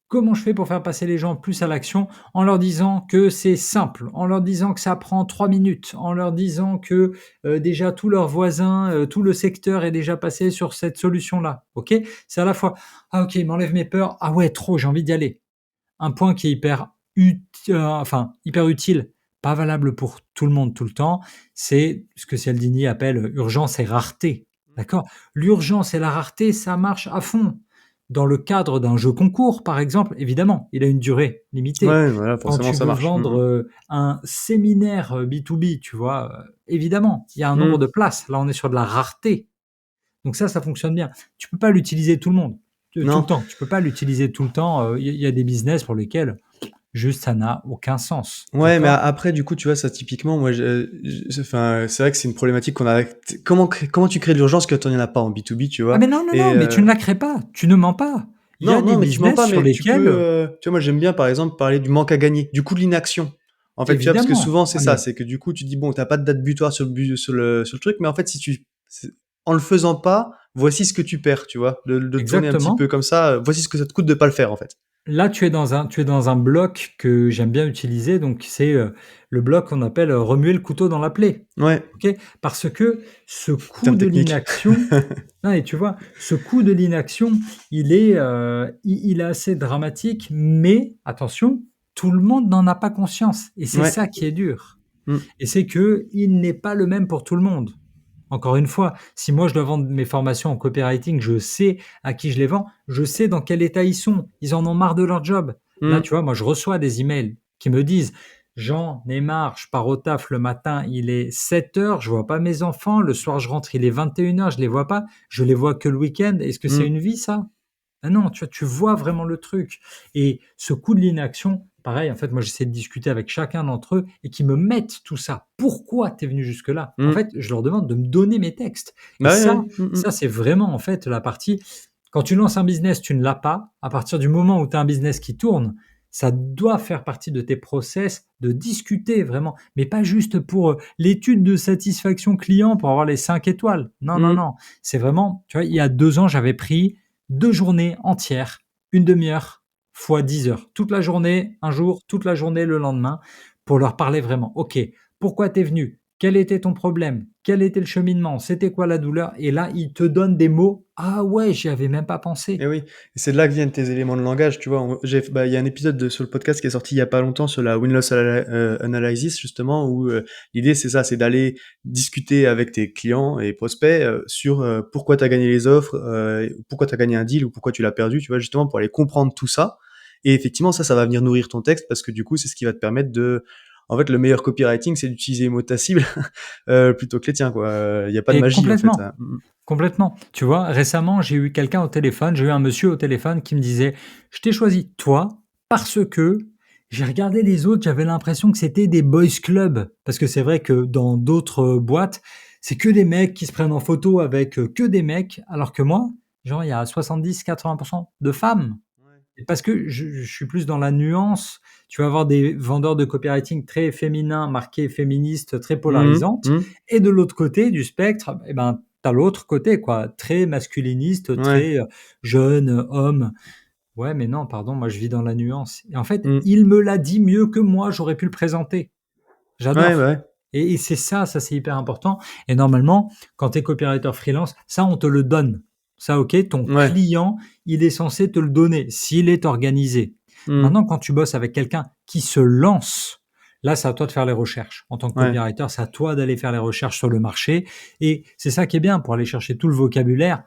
Comment je fais pour faire passer les gens plus à l'action? En leur disant que c'est simple, en leur disant que ça prend 3 minutes, en leur disant que, déjà tous leurs voisins, tout le secteur est déjà passé sur cette solution-là, OK? C'est à la fois: «Ah OK, il m'enlève mes peurs. Ah ouais, trop, j'ai envie d'y aller». Un point qui est hyper utile, pas valable pour tout le monde tout le temps, c'est ce que Cialdini appelle, urgence et rareté. D'accord? L'urgence et la rareté, ça marche à fond. Dans le cadre d'un jeu concours, par exemple, évidemment, il a une durée limitée. Ouais, voilà, Quand forcément tu ça veux marche. Mmh vendre, mh. un séminaire, B2B, tu vois? Évidemment, il y a un nombre Mmh. de places. Là, on est sur de la rareté. Donc ça fonctionne bien. Tu peux pas l'utiliser tout le monde, tout le Non. temps. Tu peux pas l'utiliser tout le temps, il y a des business pour lesquels Juste, ça n'a aucun sens, Ouais, mais d'accord? après, du coup, tu vois, ça typiquement, moi, enfin, c'est vrai que c'est une problématique qu'on a. Comment tu crées de l'urgence quand il n'y en a pas en B2B, tu Ah vois? mais non, non, Et non, mais tu ne la crées pas, tu ne mens pas. Il y a non, des non, mais tu mens business pas, sur mais tu peux, lesquels tu vois, moi, j'aime bien, par exemple, parler du manque à gagner, du coût de l'inaction. En fait, tu vois, parce que évidemment, souvent, c'est ah ça, mais c'est que du coup, tu dis, bon, t'as pas de date butoir sur le truc, mais en fait, en le faisant pas, voici ce que tu perds, tu vois? De tourner un petit exactement. peu comme ça, voici ce que ça te coûte de pas le faire, en fait. Là, tu es dans un bloc que j'aime bien utiliser, donc c'est, le bloc qu'on appelle, remuer le couteau dans la plaie. Ouais, OK? Parce que ce coût terme de technique. l'inaction non et tu vois, ce coût de l'inaction, il est assez dramatique, mais attention, tout le monde n'en a pas conscience et c'est Ouais. ça qui est dur Mmh. et c'est qu'il n'est pas le même pour tout le monde. Encore une fois, si moi je dois vendre mes formations en copywriting, je sais à qui je les vends, je sais dans quel état ils sont. Ils en ont marre de leur job. Là, Mmh. tu vois, moi je reçois des emails qui me disent: «J'en ai marre, je pars au taf le matin, il est 7 heures, je vois pas mes enfants, le soir je rentre, il est 21 heures, je les vois pas, je les vois que le week-end. Est-ce que c'est Mmh. une vie ça?» Ah non, tu vois vraiment le truc et ce coup de l'inaction, pareil, en fait, moi, j'essaie de discuter avec chacun d'entre eux et qu'ils me mettent tout ça. Pourquoi tu es venu jusque-là? En Mmh. fait, je leur demande de me donner mes textes et Bah, ouais, ça ouais. Mmh mh. ça, c'est vraiment, en fait, la partie quand tu lances un business, tu ne l'as pas. À partir du moment où tu as un business qui tourne, ça doit faire partie de tes process de discuter vraiment, mais pas juste pour, l'étude de satisfaction client pour avoir les 5 étoiles. Non, non, Mmh. non. C'est vraiment tu vois, il y a 2 ans, j'avais pris 2 journées entières, une demi-heure fois 10 heures. Toute la journée, un jour, toute la journée le lendemain, pour leur parler vraiment. OK, pourquoi tu es venu? Quel était ton problème? Quel était le cheminement? C'était quoi la douleur? Et là, ils te donnent des mots. Ah ouais, j'y avais même pas Et pensé. oui, et c'est de là que viennent tes éléments de langage, tu vois? Il y a un épisode sur le podcast qui est sorti il y a pas longtemps sur la win-loss analysis justement où, l'idée c'est ça, c'est d'aller discuter avec tes clients et prospects, sur, pourquoi tu as gagné les offres, pourquoi tu as gagné un deal ou pourquoi tu l'as perdu, tu vois? Justement pour aller comprendre tout ça et effectivement ça va venir nourrir ton texte parce que du coup, c'est ce qui va te permettre en fait, le meilleur copywriting, c'est d'utiliser les mots de ta cible, plutôt que les tiens, quoi, il y a pas de Et magie en fait, complètement. mmh. Complètement. Tu vois, récemment, j'ai eu quelqu'un au téléphone, j'ai eu un monsieur au téléphone qui me disait: «Je t'ai choisi toi parce que j'ai regardé les autres, j'avais l'impression que c'était des boys club». Parce que c'est vrai que dans d'autres, boîtes, c'est que des mecs qui se prennent en photo avec, que des mecs, alors que moi, genre, il y a 70-80 de femmes. Ouais. Et parce que je suis plus dans la nuance. Tu vas avoir des vendeurs de copywriting très féminins, marqués féministes, très Mmh mh. polarisantes Mmh. et de l'autre côté du spectre, eh ben, tu as l'autre côté quoi, très masculiniste, Ouais. très, jeune, homme. Ouais, mais non, pardon, moi je vis dans la nuance et en fait, Mmh. il me l'a dit mieux que moi, j'aurais pu le présenter. Ouais, bah, J'adore ouais. et c'est ça, ça c'est hyper important et normalement, quand tu es copywriter freelance, ça on te le donne. Ça OK, ton Ouais. client, il est censé te le donner s'il est organisé. Mmh. Maintenant, quand tu bosses avec quelqu'un qui se lance, là, c'est à toi de faire les recherches. En tant que Ouais. copywriter, c'est à toi d'aller faire les recherches sur le marché et c'est ça qui est bien pour aller chercher tout le vocabulaire.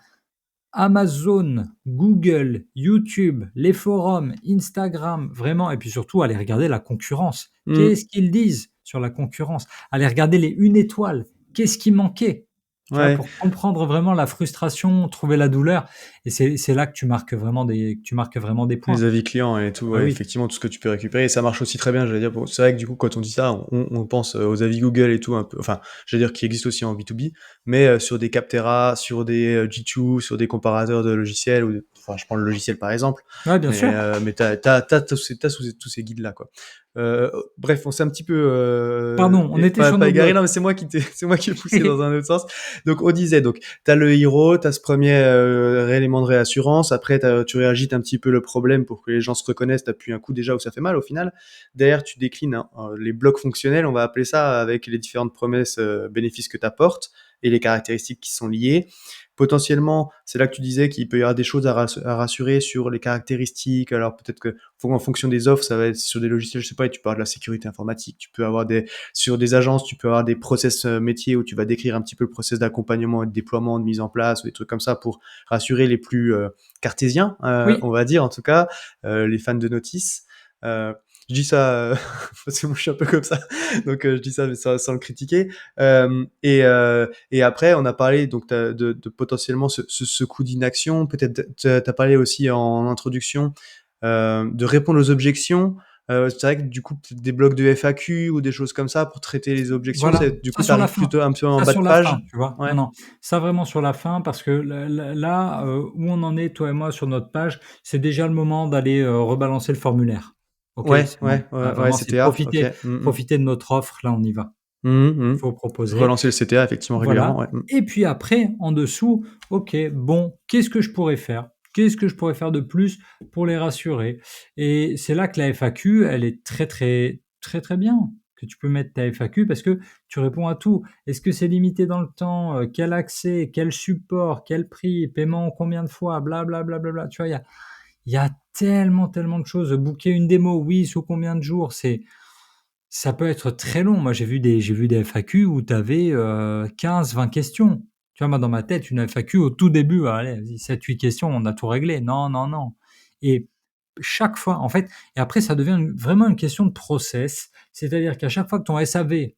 Amazon, Google, YouTube, les forums, Instagram, vraiment, et puis surtout aller regarder la concurrence. Mmh. Qu'est-ce qu'ils disent sur la concurrence? Aller regarder les une étoile. Qu'est-ce qui manquait? Tu vois, Ouais. pour comprendre vraiment la frustration, trouver la douleur, et c'est là que tu marques vraiment des Les points. avis clients et tout, Ah ouais, oui, effectivement, tout ce que tu peux récupérer et ça marche aussi très bien, j'allais dire, c'est vrai que du coup, quand on dit ça, on pense, aux avis Google et tout un peu, enfin, j'allais dire qui existent aussi en B2B, mais sur des Capterra, sur des, G2, sur des comparateurs de logiciels enfin, je prends le logiciel par exemple, ouais, bien sûr. mais t'as tous ces guides-là, quoi. Bref, on s'est un petit peu, Pardon, on était sur pas nos égaré, non, blocs. mais c'est moi qui ai poussé dans un autre sens. Donc on disait, donc tu as le héros, tu as ce premier élément de réassurance, après tu réagites un petit peu le problème pour que les gens se reconnaissent, tu appuies un coup déjà où ça fait mal au final. Derrière, tu déclines hein, les blocs fonctionnels, on va appeler ça, avec les différentes promesses, bénéfices que tu apportes et les caractéristiques qui sont liées. Potentiellement, c'est là que tu disais qu'il peut y avoir des choses à rassurer sur les caractéristiques. Alors peut-être que en fonction des offres, ça va être sur des logiciels, je sais pas, et tu parles de la sécurité informatique. Tu peux avoir sur des agences, tu peux avoir des process métiers où tu vas décrire un petit peu le process d'accompagnement et de déploiement, de mise en place, ou des trucs comme ça pour rassurer les plus cartésiens, Oui, on va dire en tout cas, les fans de notice. Euh, je dis ça parce que moi je suis un peu comme ça, donc je dis ça mais sans le critiquer. Et après, on a parlé donc de potentiellement ce coup d'inaction. Peut-être tu as parlé aussi en introduction de répondre aux objections. C'est vrai que du coup, peut-être des blocs de FAQ ou des choses comme ça pour traiter les objections, Voilà, c'est du ça coup, tu sur la arrives fin, plutôt un peu en ça bas de sur la fin, page? tu vois? Non, Ouais? non, ça vraiment sur la fin parce que là, où on en est, toi et moi, sur notre page, c'est déjà le moment d'aller, rebalancer le formulaire. OK? Ouais, C'est bon. ouais, ouais, Là, ouais, vraiment, c'est CTA, OK. Mmh mh. profiter de notre offre, là, on y va. Mmh mh, mmh. Faut proposer. Relancer le CTA effectivement Voilà, régulièrement, ouais. Mmh. et puis après, en dessous, OK, bon, qu'est-ce que je pourrais faire? Qu'est-ce que je pourrais faire de plus pour les rassurer? Et c'est là que la FAQ, elle est très, très, très, très bien, que tu peux mettre ta FAQ parce que tu réponds à tout. Est-ce que c'est limité dans le temps? Quel accès? Quel support? Quel prix? Paiement en combien de fois? Bla, bla, bla, bla, bla. Tu vois, il y a tellement, tellement de choses. Booker une démo, oui, sous combien de jours? Ça peut être très long. Moi, j'ai vu des FAQ où tu avais, 15-20 questions. Tu vois, moi, dans ma tête, une FAQ au tout début, allez, vas-y, 7-8 questions, on a tout réglé. Non, non, non, et chaque fois, en fait, et après ça devient vraiment une question de process. C'est-à-dire qu'à chaque fois que ton SAV,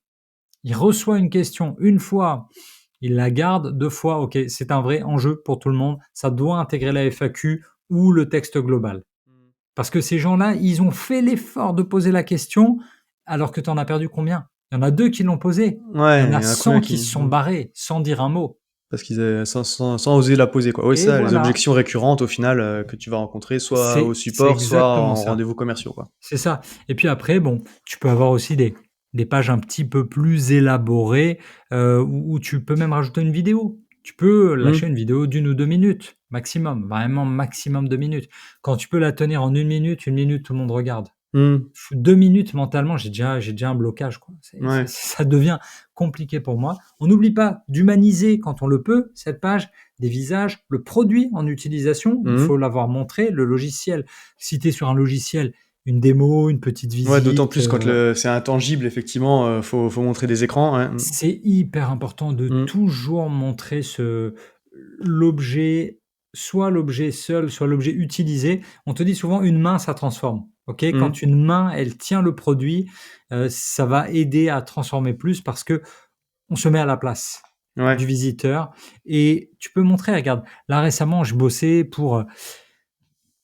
il reçoit une question une fois, il la garde 2 fois, OK, c'est un vrai enjeu pour tout le monde. Ça doit intégrer la FAQ ou le texte global. Mmh. Parce que ces gens-là, ils ont fait l'effort de poser la question, alors que tu en as perdu combien? Il y en a 2 qui l'ont posée. Il y en Ouais, a il y en a combien 100 qui qui se sont barrés, sans dire un mot. parce qu'ils sans oser la poser, quoi. Oui, Et c'est ça, les voilà, objections récurrentes au final, que tu vas rencontrer soit au c'est support, soit exactement en ça. rendez-vous commerciaux, quoi. C'est ça. Et puis après, bon, tu peux avoir aussi des pages un petit peu plus élaborées, où tu peux même rajouter une vidéo. Tu peux Mmh. lâcher une vidéo d'1 ou 2 minutes, maximum, vraiment maximum 2 minutes. Quand tu peux la tenir en 1 minute, tout le monde regarde. Mmh. 2 minutes mentalement, j'ai déjà un blocage, quoi. Ouais. Ça devient compliqué pour moi. On n'oublie pas d'humaniser quand on le peut, cette page, des visages, le produit en utilisation, il Mmh. faut l'avoir montré, le logiciel. Si tu es sur un logiciel, une démo, une petite Ouais, d'autant visite, plus quand le c'est intangible effectivement, faut montrer des écrans, ouais. Mmh. c'est hyper important de Mmh. toujours montrer l'objet, soit l'objet seul, soit l'objet utilisé. On te dit souvent: «Une main, ça transforme». OK? Mmh. Quand une main, elle tient le produit, ça va aider à transformer plus parce que on se met à la place Ouais. du visiteur et tu peux montrer, regarde, là récemment, je bossais pour,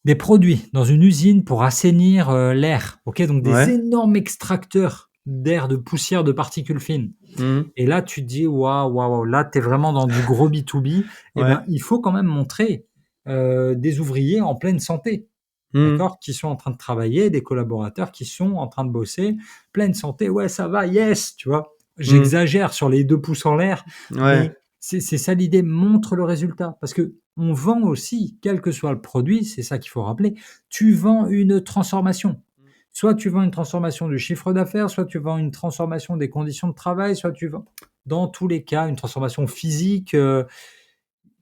des produits dans une usine pour assainir, l'air. OK? Donc des Ouais. énormes extracteurs d'air, de poussière, de particules fines. Mmh. Et là, tu te dis: «Waouh, waouh, waouh, là, tu es vraiment dans du gros B2B». Et ben, Ouais. il faut quand même montrer, des ouvriers en pleine santé, Mmh. d'accord? Qui sont en train de travailler, des collaborateurs qui sont en train de bosser, pleine santé, «Ouais, ça va, yes!» tu vois? Mmh. J'exagère sur les 2 pouces en l'air, Ouais. mais c'est ça l'idée, montre le résultat. Parce qu'on vend aussi, quel que soit le produit, c'est ça qu'il faut rappeler, tu vends une transformation. Soit tu vends une transformation du chiffre d'affaires, soit tu vends une transformation des conditions de travail, soit tu vends dans tous les cas, une transformation physique,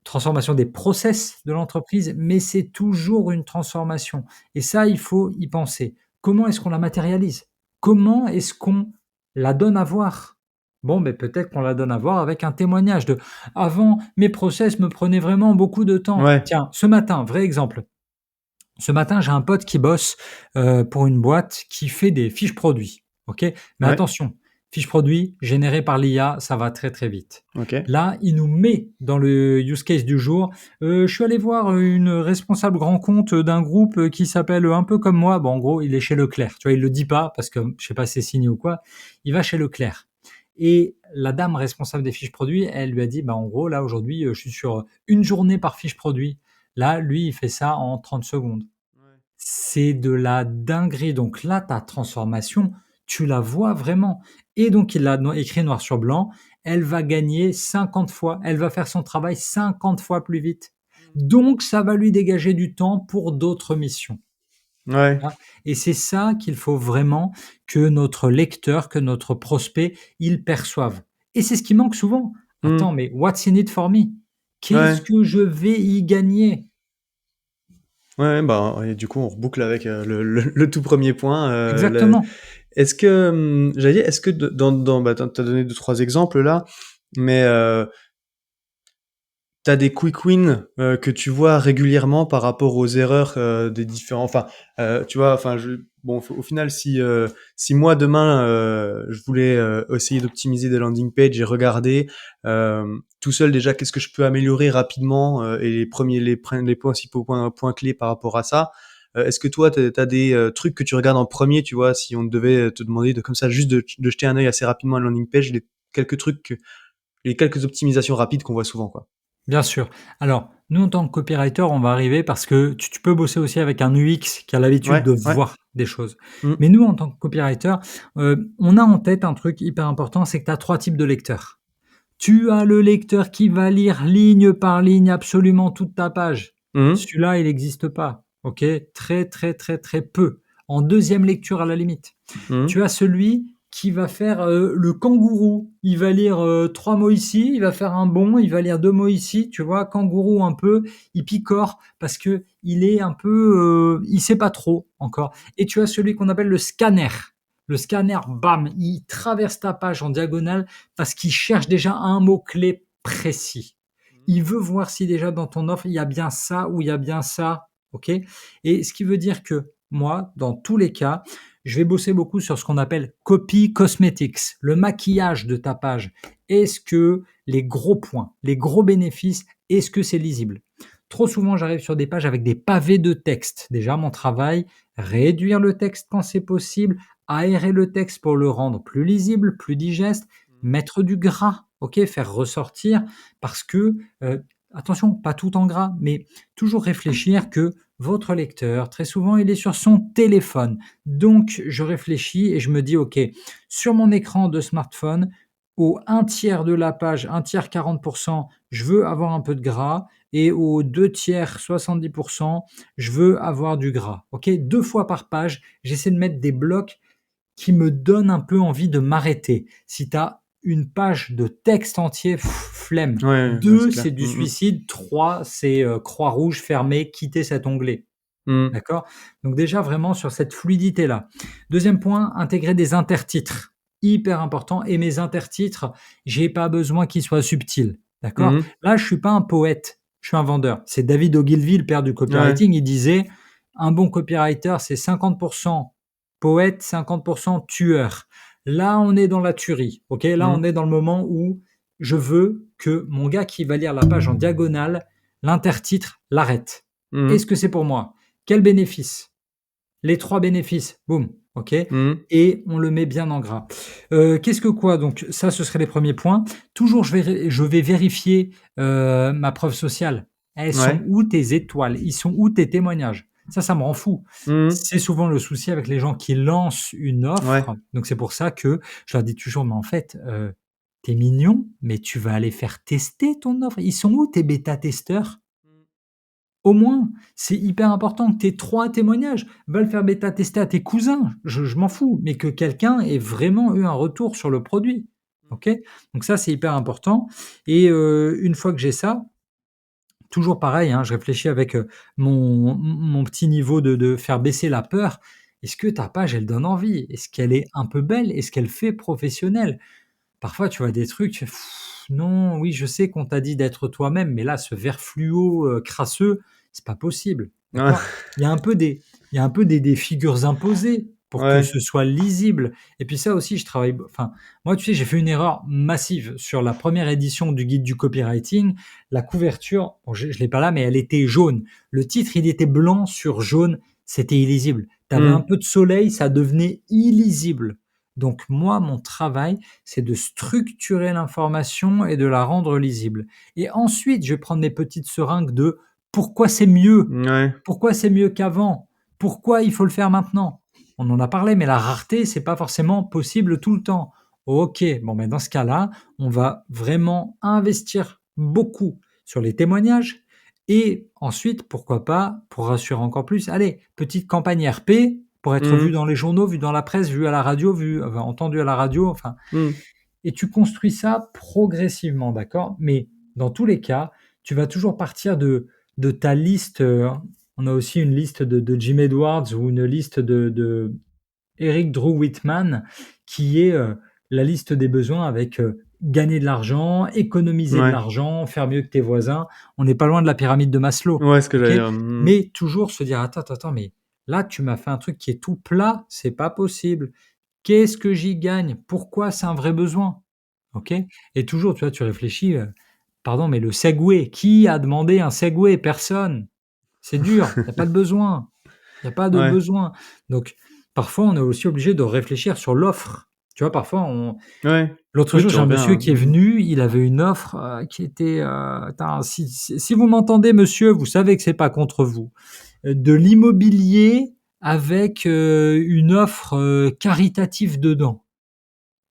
transformation des process de l'entreprise, mais c'est toujours une transformation et ça, il faut y penser. Comment est-ce qu'on la matérialise? Comment est-ce qu'on la donne à voir? Bon, ben peut-être qu'on la donne à voir avec un témoignage de: «Avant, mes process me prenaient vraiment beaucoup de temps. Ouais. Tiens, ce matin», vrai exemple, ce matin, j'ai un pote qui bosse, pour une boîte qui fait des fiches produits, OK? Mais Ouais. attention, fiches produits générées par l'IA, ça va très, très vite. OK. Là, il nous met dans le use case du jour, «Je suis allé voir, une responsable grand compte, d'un groupe, qui s'appelle, un peu comme moi». Bon, en gros, il est chez Leclerc, tu vois? Il le dit pas parce que, je sais pas si c'est signé ou quoi. Il va chez Leclerc et la dame responsable des fiches produits, elle lui a dit: «Bah, en gros, là, aujourd'hui, je suis sur, une journée par fiche produit». Là, lui, il fait ça en 30 secondes. Ouais. C'est de la dinguerie. Donc là, ta transformation, tu la vois vraiment et donc il l'a écrit noir sur blanc, elle va gagner 50 fois, elle va faire son travail 50 fois plus vite. Mmh. Donc ça va lui dégager du temps pour d'autres missions, Ouais. tu vois? Et c'est ça qu'il faut vraiment que notre lecteur, que notre prospect, il perçoive et c'est ce qui manque souvent. Mmh. «Attends, mais what's in it for me? Qu'est-ce Ouais. que je vais y gagner?» Ouais, bah, et du coup, on reboucle avec, le tout premier point, le Exactement. est-ce que, j'allais dire, est-ce que de dans bah, tu as donné 2-3 exemples là, mais tu des quick wins, que tu vois régulièrement par rapport aux erreurs, des différents enfin, tu vois? Enfin, bon, au final, si moi demain, je voulais, essayer d'optimiser des landing pages et regarder, tout seul déjà qu'est-ce que je peux améliorer rapidement, et les principaux points clés par rapport à ça, Est-ce que toi, tu as des, trucs que tu regardes en premier, tu vois? Si on devait, te demander de comme ça juste de jeter un œil assez rapidement à la landing page, quelques trucs les quelques optimisations rapides qu'on voit souvent, quoi. Bien sûr. Alors, nous, en tant que copywriter, on va arriver parce que tu peux bosser aussi avec un UX qui a l'habitude Ouais, de ouais. voir des choses. Mmh. Mais nous, en tant que copywriter, on a en tête un truc hyper important, c'est que tu as 3 types de lecteurs. Tu as le lecteur qui va lire ligne par ligne absolument toute ta page. Mmh mh. Celui-là, il n'existe pas, OK? Très, très, très, très peu. En deuxième lecture à la limite. Mmh. Tu as celui qui va faire, le kangourou. Il va lire, 3 mots ici, il va faire un bond, il va lire 2 mots ici, tu vois? Kangourou un peu, il picore parce que il est un peu, il sait pas trop encore. Et tu as celui qu'on appelle le scanner. Le scanner, bam, il traverse ta page en diagonale parce qu'il cherche déjà un mot-clé précis. Il veut voir si déjà dans ton offre, il y a bien ça ou il y a bien ça, OK? Et ce qui veut dire que moi, dans tous les cas, je vais bosser beaucoup sur ce qu'on appelle copy cosmetics, le maquillage de ta page. Est-ce que les gros points, les gros bénéfices, est-ce que c'est lisible? Trop souvent, j'arrive sur des pages avec des pavés de texte. Déjà, mon travail, réduire le texte quand c'est possible, aérer le texte pour le rendre plus lisible, plus digeste, mettre du gras, OK, faire ressortir parce que, attention, pas tout en gras, mais toujours réfléchir que votre lecteur, très souvent, il est sur son téléphone. Donc, je réfléchis et je me dis: «OK, sur mon écran de smartphone, au un tiers de la page, un tiers 40, je veux avoir un peu de gras et aux 2/3, 70, je veux avoir du gras». OK? 2 fois par page, j'essaie de mettre des blocs qui me donnent un peu envie de m'arrêter. Si tu as une page de texte entier, flemme. Ouais, ouais, c'est 2, clair. c'est du Mmh mh. suicide. 3, c'est, croix rouge, fermé, quitter cet onglet. Mmh. D'accord? Donc déjà vraiment sur cette fluidité-là. Deuxième point, intégrer des intertitres. Hyper important et mes intertitres, j'ai pas besoin qu'ils soient subtils. Mmh D'accord? mh. Là, je suis pas un poète, je suis un vendeur. C'est David Ogilvy, le père du Ouais. copywriting, il disait: «Un bon copywriter, c'est 50 poète, 50 tueur». Là, on est dans la tuerie, OK? Là, Mmh. on est dans le moment où je veux que mon gars qui va lire la page en diagonale, l'intertitre l'arrête. Mmh Est-ce mh. que c'est pour moi? Quel bénéfice? Les 3 bénéfices, boum, OK? Mmh mh. Et on le met bien en gras. Qu'est-ce que quoi? Donc ça, ce seraient les premiers points. Toujours, je vais vérifier, ma preuve sociale. Elles sont Ouais. où tes étoiles? Ils sont où tes témoignages? Ça me rend fou. Mmh mh. C'est souvent le souci avec les gens qui lancent une Ouais. offre, donc c'est pour ça que je leur dis toujours: «Mais en fait, tu mignon, mais tu vas aller faire tester ton offre. Ils sont où tes bêta-testeurs?» Au moins, c'est hyper important que tu aies 3 témoignages. Va le faire bêta-tester à tes cousins, je m'en fous, mais que quelqu'un ait vraiment eu un retour sur le produit. OK? Donc ça, c'est hyper important et une fois que j'ai ça, toujours pareil, hein, je réfléchis avec, mon petit niveau de faire baisser la peur. Est-ce que ta page, elle donne envie? Est-ce qu'elle est un peu belle? Est-ce qu'elle fait professionnelle? Parfois, tu vois des trucs, tu fais: «Non, oui, je sais qu'on t'a dit d'être toi-même, mais là, ce vert fluo, crasseux, c'est pas possible». Ouais. D'accord? Il y a un peu des il y a un peu des figures imposées pour que Ouais. ce soit lisible et puis ça aussi, je travaille enfin, moi, tu sais, j'ai fait une erreur massive sur la première édition du guide du copywriting. La couverture, bon, je l'ai pas là, mais elle était jaune. Le titre, il était blanc sur jaune, c'était illisible. Tu avais un Mmh. peu de soleil, ça devenait illisible. Donc moi, mon travail, c'est de structurer l'information et de la rendre lisible. Et ensuite, je vais prendre mes petites seringues de pourquoi c'est mieux, Ouais. pourquoi c'est mieux qu'avant, pourquoi il faut le faire maintenant. On en a parlé, mais la rareté, c'est pas forcément possible tout le temps. Ok, bon, ben dans ce cas-là, on va vraiment investir beaucoup sur les témoignages et ensuite, pourquoi pas, pour rassurer encore plus, allez, petite campagne RP pour être vu Mmh mh. dans les journaux, vu dans la presse, vu à la radio, entendu à la radio, enfin Mmh. et tu construis ça progressivement, d'accord? Mais dans tous les cas, tu vas toujours partir de ta liste, on a aussi une liste de Jim Edwards ou une liste de Eric Drew Whitman qui est, la liste des besoins avec, gagner de l'argent, économiser de Ouais. l'argent, faire mieux que tes voisins. On n'est pas loin de la pyramide de Maslow, Ouais, ce que OK? j'allais dire. Mmh mh. Mais toujours se dire: «Attends, attends, attends, mais là, tu m'as fait un truc qui est tout plat, c'est pas possible. Qu'est-ce que j'y gagne? Pourquoi c'est un vrai besoin?» OK? Et toujours, tu vois, tu réfléchis, «Pardon, mais le Segway, qui a demandé un Segway? Personne. C'est dur, il y a pas de besoin». Il y a pas de Ouais, besoin. Donc parfois, on est aussi obligé de réfléchir sur l'offre. Tu vois, parfois on ouais. l'autre Oui, jour, tu j'ai un monsieur reviens, qui est venu, il avait une offre, qui était, attends, si vous m'entendez monsieur, vous savez que c'est pas contre vous. De l'immobilier avec, une offre, caritative dedans.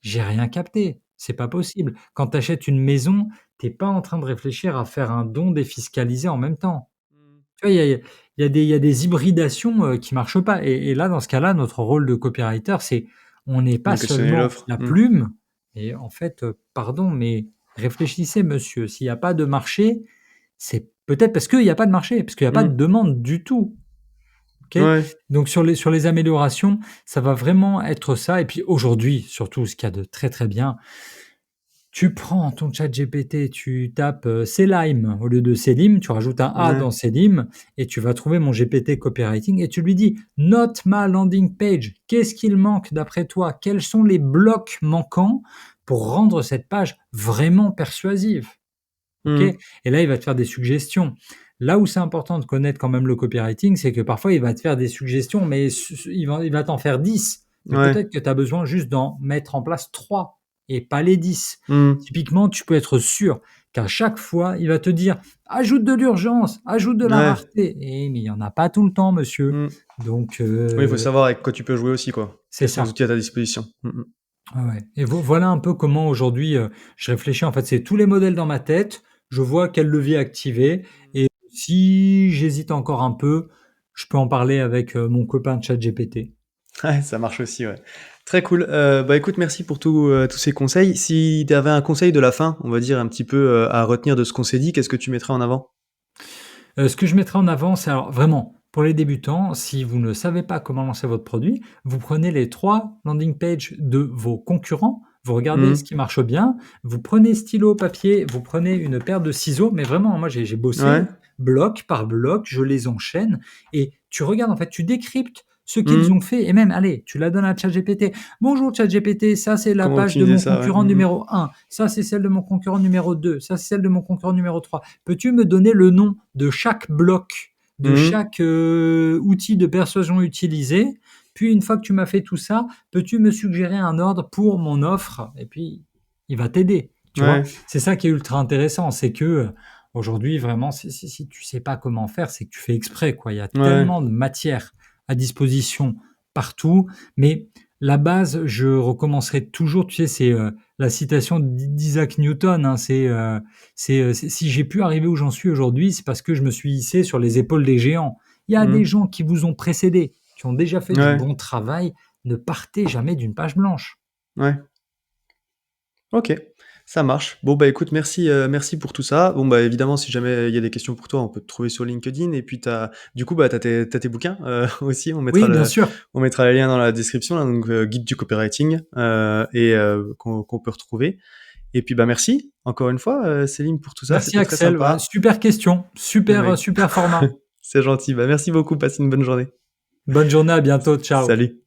J'ai rien capté, c'est pas possible. Quand tu achètes une maison, tu es pas en train de réfléchir à faire un don défiscalisé en même temps. Mmh. Tu vois, il y a des hybridations, qui marchent pas et là, dans ce cas-là, notre rôle de copywriter, c'est on n'est pas De questionner seulement l'offre. la Mmh. plume et en fait, pardon, mais réfléchissez monsieur, s'il y a pas de marché, c'est peut-être parce qu'il y a pas de marché, parce qu'il y a pas de Mmh. demande du tout. OK? Ouais. Donc sur les améliorations, ça va vraiment être ça et puis aujourd'hui, surtout ce qu'il y a de très, très bien, tu prends ton ChatGPT, tu tapes, Selim au lieu de Selim, tu rajoutes un A Ouais. dans Selim et tu vas trouver mon GPT copywriting et tu lui dis: «Note ma landing page. Qu'est-ce qu'il manque d'après toi? Quels sont les blocs manquants pour rendre cette page vraiment persuasive?» OK? Mmh. Et là, il va te faire des suggestions. Là où c'est important de connaître quand même le copywriting, c'est que parfois il va te faire des suggestions, mais il va t'en faire 10. Mais Ouais. peut-être que tu as besoin juste d'en mettre en place 3 et pas les 10. Mmh. Typiquement, tu peux être sûr qu'à chaque fois, il va te dire: «Ajoute de l'urgence, ajoute de la Ouais. rareté». Mais il y en a pas tout le temps monsieur. Mmh. Donc Oui, il faut savoir avec quoi tu peux jouer aussi, quoi. c'est Quels sont les ça. outils à ta disposition. Mmh mh. Ouais, ouais et voilà un peu comment aujourd'hui, je réfléchis. En fait, c'est tous les modèles dans ma tête, je vois quel levier activer et si j'hésite encore un peu, je peux en parler avec, mon copain ChatGPT. Ouais, ça marche aussi, ouais. Très cool. Bah, écoute, merci pour tous ces conseils. Si tu avais un conseil de la fin, on va dire un petit peu, à retenir de ce qu'on s'est dit, qu'est-ce que tu mettrais en avant? Ce que je mettrai en avant, c'est alors vraiment, pour les débutants, si vous ne savez pas comment lancer votre produit, vous prenez les 3 landing pages de vos concurrents, vous regardez ce Mmh. qui marche bien, vous prenez stylo, papier, vous prenez une paire de ciseaux, mais vraiment, moi j'ai bossé Ouais. bloc par bloc, je les enchaîne et tu regardes, en fait, tu décryptes ce qu'ils Mmh. ont fait et même, allez, tu la donnes à ChatGPT. «Bonjour ChatGPT, ça c'est la Comment page de optimiser mon ça, ouais. concurrent Mmh mh. numéro 1, ça c'est celle de mon concurrent numéro 2, ça c'est celle de mon concurrent numéro 3. Peux-tu me donner le nom de chaque bloc, de Mmh. chaque, outil de persuasion utilisé? Puis une fois que tu m'as fait tout ça, peux-tu me suggérer un ordre pour mon offre?» Et puis, il va t'aider, tu vois? Ouais. C'est ça qui est ultra intéressant, c'est que, aujourd'hui vraiment si tu sais pas comment faire, c'est que tu fais exprès, quoi. Il y a Ouais. tellement de matière à disposition partout, mais la base, je recommencerai toujours, tu sais, c'est, la citation d'Isaac Newton, hein, c'est si j'ai pu arriver où j'en suis aujourd'hui, c'est parce que je me suis hissé sur les épaules des géants. Il y a des Mmh. gens qui vous ont précédé, qui ont déjà fait du Ouais. bon travail. Ne partez jamais d'une page blanche. Ouais. OK, ça marche. Bon, bah, écoute, merci pour tout ça. Bon, bah, évidemment, si jamais il y a des questions pour toi, on peut te trouver sur LinkedIn et puis du coup, bah, tu tes bouquins, aussi, Oui, bien sûr. on mettra les liens dans la description là, donc guide du copywriting, qu'on peut retrouver et puis, bah, merci encore une fois, Céline pour tout ça, Merci c'était très Axel, ouais, sympa. super question, Eh super, beh, super format. c'est gentil. Bah, merci beaucoup, passe une bonne journée. Bonne journée, à bientôt, ciao. Salut.